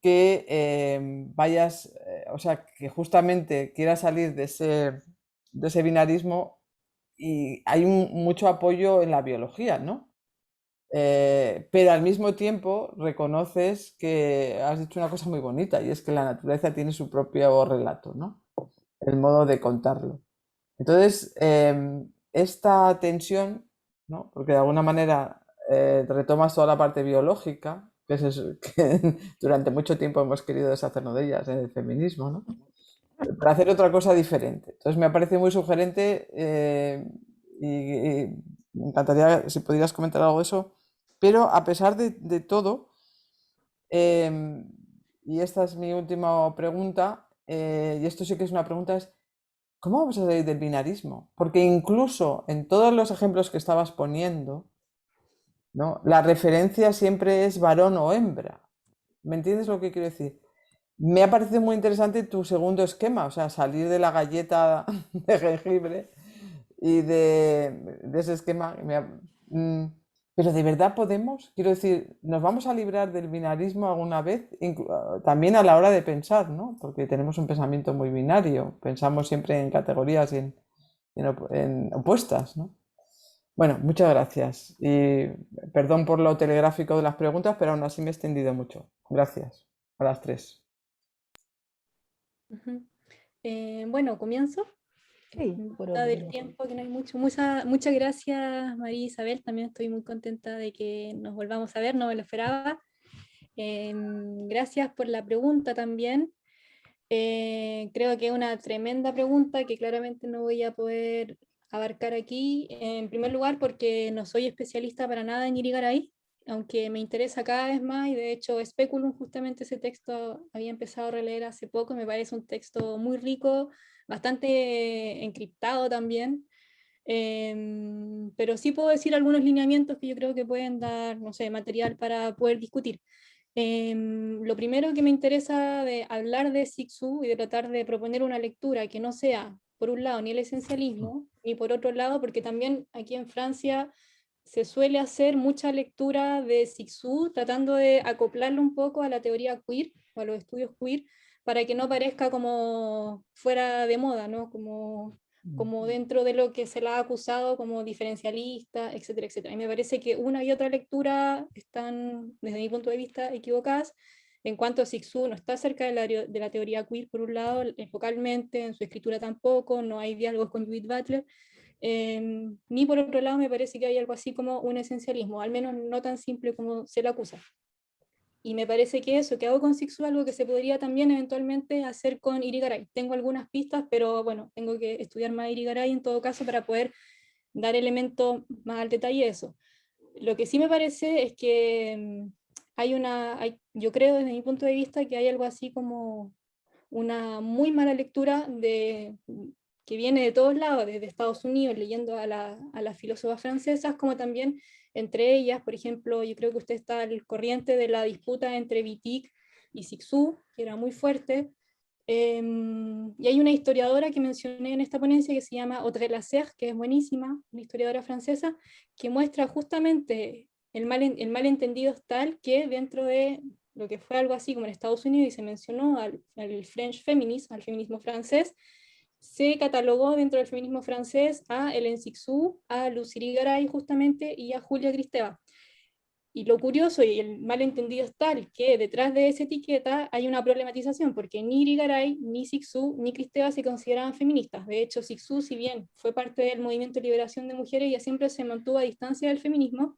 que vayas, o sea, que justamente quieras salir de ese binarismo, y hay mucho apoyo en la biología, ¿no? Pero al mismo tiempo reconoces que has dicho una cosa muy bonita, y es que la naturaleza tiene su propio relato, ¿no? El modo de contarlo. Entonces, esta tensión, ¿no? Porque de alguna manera retomas toda la parte biológica, que durante mucho tiempo hemos querido deshacernos de ellas en el feminismo, ¿no? Para hacer otra cosa diferente. Entonces me parece muy sugerente, y me encantaría si pudieras comentar algo de eso, pero a pesar de todo, y esta es mi última pregunta, y esto sí que es una pregunta, es ¿cómo vamos a salir del binarismo? Porque incluso en todos los ejemplos que estabas poniendo, ¿no? La referencia siempre es varón o hembra. ¿Me entiendes lo que quiero decir? Me ha parecido muy interesante tu segundo esquema, o sea, salir de la galleta de jengibre y de ese esquema. Pero ¿de verdad podemos? Quiero decir, ¿nos vamos a librar del binarismo alguna vez? También a la hora de pensar, ¿no? Porque tenemos un pensamiento muy binario, pensamos siempre en categorías y en opuestas, ¿no? Bueno, muchas gracias. Y perdón por lo telegráfico de las preguntas, pero aún así me he extendido mucho. Gracias a las tres. Bueno, comienzo. Sí, por orden. Del tiempo, que no hay mucho. Muchas gracias, María Isabel. También estoy muy contenta de que nos volvamos a ver, no me lo esperaba. Gracias por la pregunta también. Creo que es una tremenda pregunta que claramente no voy a poder abarcar aquí. En primer lugar, porque no soy especialista para nada en Irigaray, aunque me interesa cada vez más, y de hecho Speculum, justamente ese texto había empezado a releer hace poco, me parece un texto muy rico, bastante encriptado también, pero sí puedo decir algunos lineamientos que yo creo que pueden dar, no sé, material para poder discutir. Lo primero que me interesa de hablar de Cixous y de tratar de proponer una lectura que no sea, por un lado, ni el esencialismo, ni por otro lado, porque también aquí en Francia se suele hacer mucha lectura de Cixous, tratando de acoplarlo un poco a la teoría queer, o a los estudios queer, para que no parezca como fuera de moda, ¿no? Como dentro de lo que se la ha acusado como diferencialista, etcétera, etcétera. Y me parece que una y otra lectura están, desde mi punto de vista, equivocadas. En cuanto a Cixous, no está cerca de la teoría queer, por un lado, vocalmente, en su escritura tampoco, no hay diálogos con Judith Butler, ni por otro lado me parece que hay algo así como un esencialismo, al menos no tan simple como se le acusa. Y me parece que eso que hago con Cixous es algo que se podría también eventualmente hacer con Irigaray. Tengo algunas pistas, pero bueno, tengo que estudiar más Irigaray en todo caso para poder dar elementos más al detalle de eso. Lo que sí me parece es que yo creo desde mi punto de vista que hay algo así como una muy mala lectura que viene de todos lados, desde Estados Unidos, leyendo a las filósofas francesas, como también entre ellas, por ejemplo, yo creo que usted está al corriente de la disputa entre Wittig y Cixous, que era muy fuerte, y hay una historiadora que mencioné en esta ponencia que se llama Audrey Lasserre, que es buenísima, una historiadora francesa, que muestra justamente el malentendido es tal que dentro de lo que fue algo así como en Estados Unidos y se mencionó al French feminism, al feminismo francés, se catalogó dentro del feminismo francés a Hélène Cixous, a Lucy Irigaray justamente y a Julia Kristeva. Y lo curioso y el malentendido es tal que detrás de esa etiqueta hay una problematización, porque ni Irigaray, ni Cixous, ni Kristeva se consideraban feministas. De hecho, Cixous, si bien fue parte del movimiento de liberación de mujeres, ella siempre se mantuvo a distancia del feminismo,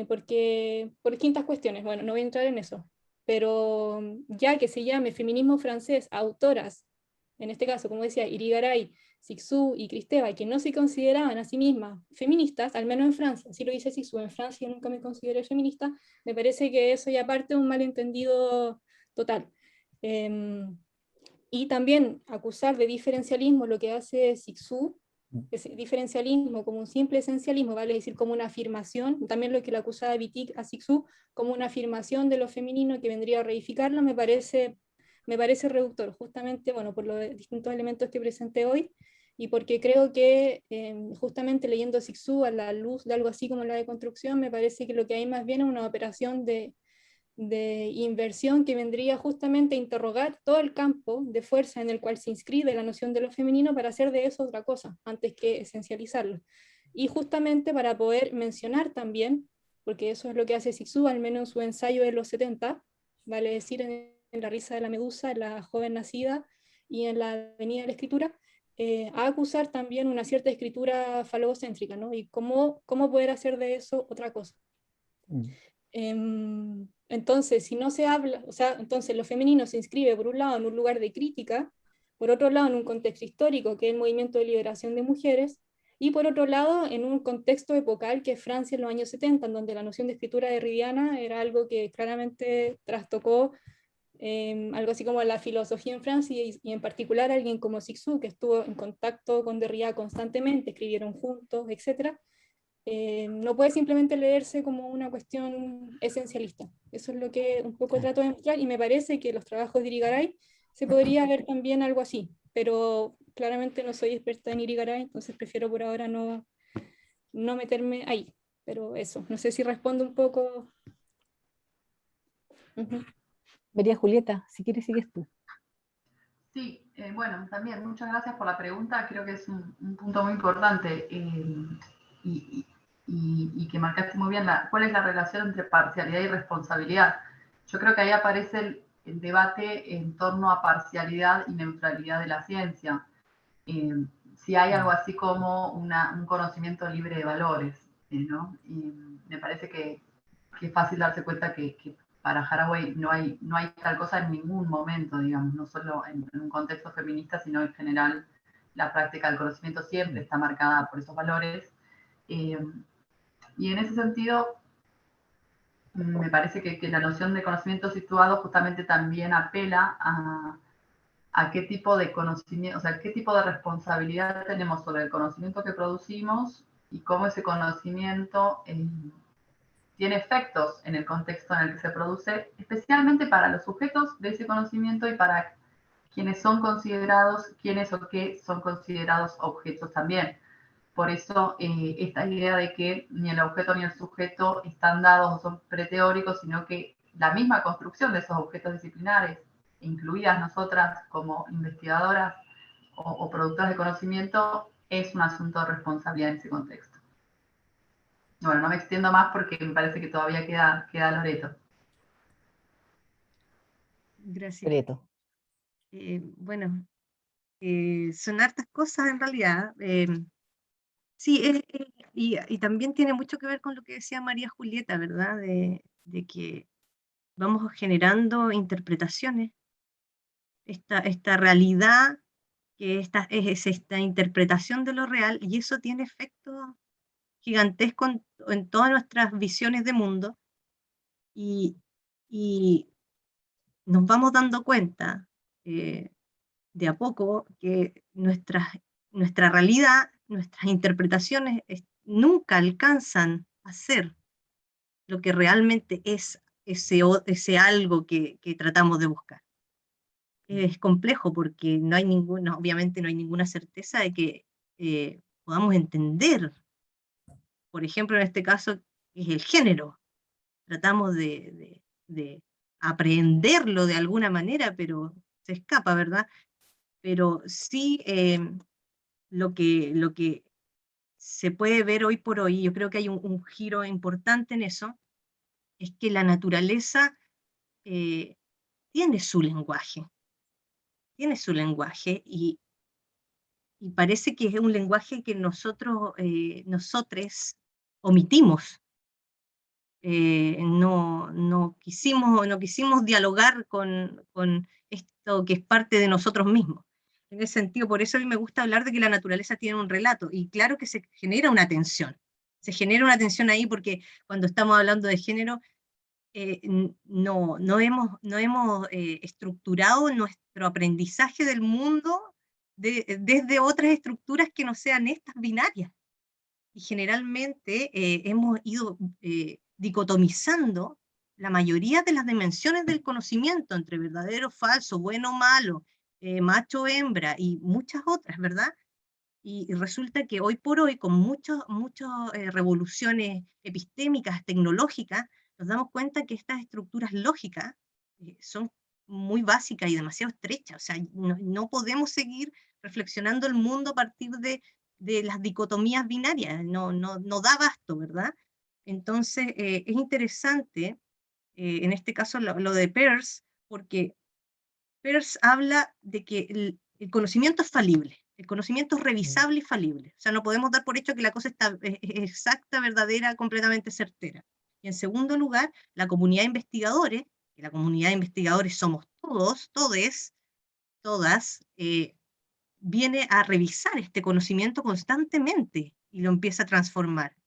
por distintas cuestiones. Bueno, no voy a entrar en eso. Pero ya que se llame feminismo francés a autoras, en este caso, como decía, Irigaray, Cixous y Kristeva, que no se consideraban a sí mismas feministas, al menos en Francia, así lo dice Cixous, en Francia nunca me consideré feminista, me parece que eso ya parte de un malentendido total. Y también acusar de diferencialismo lo que hace Cixous, ese diferencialismo como un simple esencialismo, vale decir como una afirmación, también lo que le acusaba Wittig a Cixous, como una afirmación de lo femenino que vendría a reificarlo, me parece reductor, justamente, bueno, por los distintos elementos que presenté hoy, y porque creo que justamente leyendo Cixous a la luz de algo así como la deconstrucción, me parece que lo que hay más bien es una operación de inversión que vendría justamente a interrogar todo el campo de fuerza en el cual se inscribe la noción de lo femenino para hacer de eso otra cosa, antes que esencializarlo. Y justamente para poder mencionar también, porque eso es lo que hace Cixous, al menos en su ensayo de los 70, vale decir en La risa de la medusa, en La joven nacida y en La avenida de la escritura, a acusar también una cierta escritura falocéntrica, ¿no? Y cómo poder hacer de eso otra cosa. Entonces, si no se habla, o sea, entonces lo femenino se inscribe por un lado en un lugar de crítica, por otro lado en un contexto histórico que es el movimiento de liberación de mujeres, y por otro lado en un contexto epocal que es Francia en los años 70, en donde la noción de escritura derridiana era algo que claramente trastocó algo así como la filosofía en Francia y en particular alguien como Cixous, que estuvo en contacto con Derrida constantemente, escribieron juntos, etc. No puede simplemente leerse como una cuestión esencialista. Eso es lo que un poco trato de mostrar y me parece que los trabajos de Irigaray se podría ver también algo así, pero claramente no soy experta en Irigaray, entonces prefiero por ahora no meterme ahí. Pero eso, no sé si respondo un poco. María Julieta, si quieres sigues tú. Sí, bueno, también muchas gracias por la pregunta. Creo que es un punto muy importante y que marcaste muy bien cuál es la relación entre parcialidad y responsabilidad. Yo creo que ahí aparece el debate en torno a parcialidad y neutralidad de la ciencia. Si hay algo así como un conocimiento libre de valores, ¿no? Me parece que es fácil darse cuenta que para Haraway no hay tal cosa en ningún momento, digamos, no solo en un contexto feminista, sino en general la práctica del conocimiento siempre está marcada por esos valores. Y en ese sentido, me parece que la noción de conocimiento situado justamente también apela a qué tipo de conocimiento, o sea, qué tipo de responsabilidad tenemos sobre el conocimiento que producimos y cómo ese conocimiento tiene efectos en el contexto en el que se produce, especialmente para los sujetos de ese conocimiento y para quienes son considerados, quienes o qué son considerados objetos también. Por eso esta idea de que ni el objeto ni el sujeto están dados o son preteóricos, sino que la misma construcción de esos objetos disciplinares, incluidas nosotras como investigadoras o productoras de conocimiento, es un asunto de responsabilidad en ese contexto. Bueno, no me extiendo más porque me parece que todavía queda Loreto. Gracias. Loreto. Bueno, son hartas cosas en realidad. Sí, y también tiene mucho que ver con lo que decía María Julieta, ¿verdad? De que vamos generando interpretaciones, esta realidad, que es esta interpretación de lo real, y eso tiene efectos gigantescos en todas nuestras visiones de mundo, y nos vamos dando cuenta de a poco que nuestra realidad, nuestras interpretaciones nunca alcanzan a ser lo que realmente es ese algo que tratamos de buscar. Es complejo porque no hay obviamente no hay ninguna certeza de que podamos entender, por ejemplo, en este caso, es el género. Tratamos de aprehenderlo de alguna manera, pero se escapa, ¿verdad? Pero sí lo que se puede ver hoy por hoy, yo creo que hay un giro importante en eso, es que la naturaleza tiene su lenguaje, y parece que es un lenguaje que nosotres omitimos. No quisimos dialogar con esto que es parte de nosotros mismos. En ese sentido, por eso a mí me gusta hablar de que la naturaleza tiene un relato, y claro que se genera una tensión. Se genera una tensión ahí porque cuando estamos hablando de género, no hemos estructurado nuestro aprendizaje del mundo desde otras estructuras que no sean estas binarias. Y generalmente hemos ido dicotomizando la mayoría de las dimensiones del conocimiento entre verdadero, falso, bueno, malo, macho, hembra y muchas otras, ¿verdad? Y resulta que hoy por hoy, con muchas revoluciones epistémicas, tecnológicas, nos damos cuenta que estas estructuras lógicas son muy básicas y demasiado estrechas. O sea, no podemos seguir reflexionando el mundo a partir de las dicotomías binarias. No da abasto, ¿verdad? Entonces, es interesante, en este caso, lo de Peirce, porque Peirce habla de que el conocimiento es falible. El conocimiento es revisable y falible. O sea, no podemos dar por hecho que la cosa es exacta, verdadera, completamente certera. Y en segundo lugar, la comunidad de investigadores, que la comunidad de investigadores somos todos, todes, todas, viene a revisar este conocimiento constantemente y lo empieza a transformar.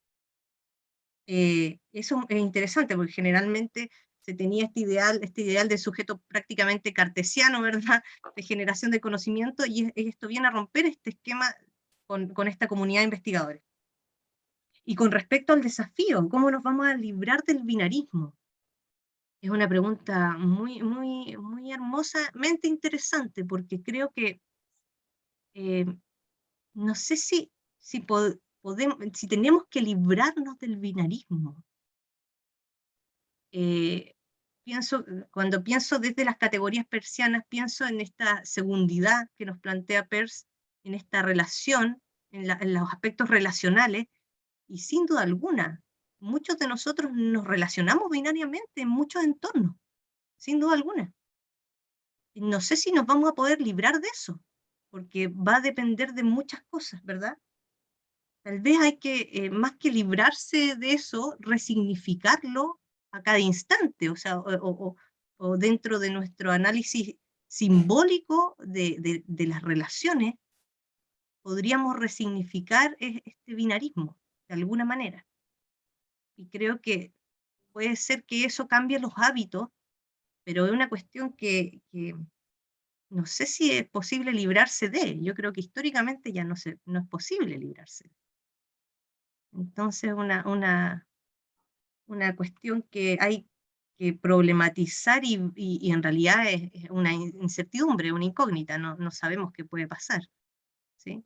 Eso es interesante porque generalmente se tenía este ideal de sujeto prácticamente cartesiano, ¿verdad?, de generación de conocimiento, y esto viene a romper este esquema con esta comunidad de investigadores. Y con respecto al desafío, ¿cómo nos vamos a librar del binarismo? Es una pregunta muy, muy, muy hermosamente interesante, porque creo que no sé si tenemos que librarnos del binarismo. Cuando pienso desde las categorías peircianas, pienso en esta segundidad que nos plantea Peirce, en esta relación, en los aspectos relacionales, y sin duda alguna, muchos de nosotros nos relacionamos binariamente en muchos entornos, sin duda alguna. Y no sé si nos vamos a poder librar de eso, porque va a depender de muchas cosas, ¿verdad? Tal vez hay que, más que librarse de eso, resignificarlo a cada instante, o sea, o dentro de nuestro análisis simbólico de las relaciones, podríamos resignificar este binarismo, de alguna manera. Y creo que puede ser que eso cambie los hábitos, pero es una cuestión que no sé si es posible librarse de. Yo creo que históricamente ya no es posible librarse. Entonces, una cuestión que hay que problematizar y en realidad es una incertidumbre, una incógnita, no sabemos qué puede pasar, ¿sí?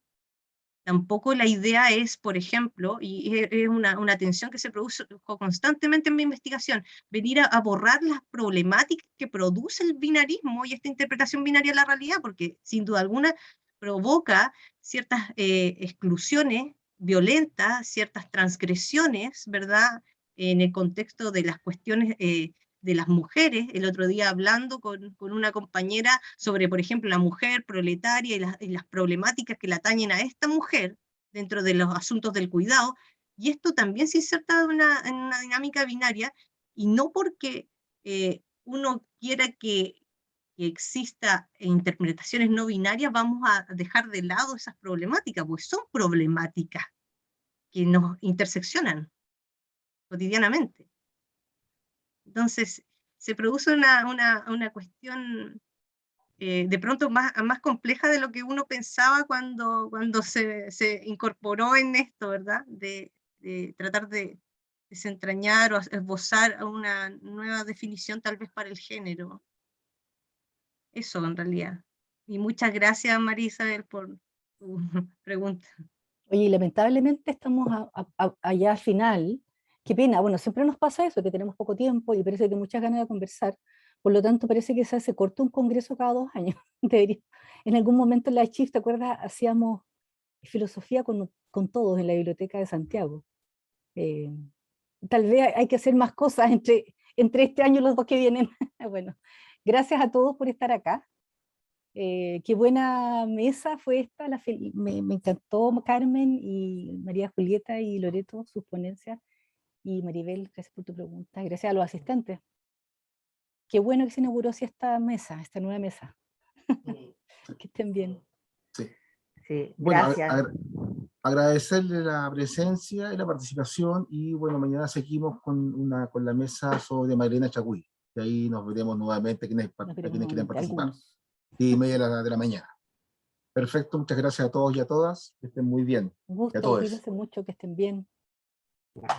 Tampoco la idea es, por ejemplo, y es una tensión que se produce constantemente en mi investigación, venir a borrar las problemáticas que produce el binarismo y esta interpretación binaria de la realidad, porque sin duda alguna provoca ciertas exclusiones violentas, ciertas transgresiones, ¿verdad? En el contexto de las cuestiones de las mujeres. El otro día hablando con una compañera sobre, por ejemplo, la mujer proletaria y las problemáticas que la atañen a esta mujer dentro de los asuntos del cuidado, y esto también se inserta en una dinámica binaria, y no porque uno quiera que exista interpretaciones no binarias, vamos a dejar de lado esas problemáticas, pues son problemáticas que nos interseccionan cotidianamente. Entonces, se produce una cuestión de pronto más compleja de lo que uno pensaba cuando se incorporó en esto, ¿verdad? De tratar de desentrañar o esbozar una nueva definición tal vez para el género. Eso en realidad. Y muchas gracias, María Isabel, por tu pregunta. Oye, y lamentablemente estamos allá al final. Qué pena, bueno, siempre nos pasa eso, que tenemos poco tiempo y parece que hay muchas ganas de conversar. Por lo tanto, parece que se hace corto un congreso cada 2 años. En algún momento en la Chif, ¿te acuerdas? Hacíamos filosofía con todos en la Biblioteca de Santiago. Tal vez hay que hacer más cosas entre este año y los 2 que vienen. Bueno, gracias a todos por estar acá. Qué buena mesa fue esta, me encantó Carmen y María Julieta y Loreto, sus ponencias, y Maribel, gracias por tu pregunta, gracias a los asistentes. Qué bueno que se inauguró así esta mesa, esta nueva mesa. Que estén bien. Sí. Sí, Bueno, gracias. agradecerle la presencia y la participación, y bueno, mañana seguimos con la mesa sobre Marilena Chacuy, y ahí nos veremos nuevamente Nos veremos quienes quieran nuevamente, participar. algunos. 10:30 de la mañana. Perfecto, muchas gracias a todos y a todas, que estén muy bien. Un Y a gusto, todos. cuídense mucho, que estén bien.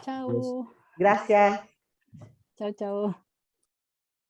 Chao. Gracias. Chao, chao.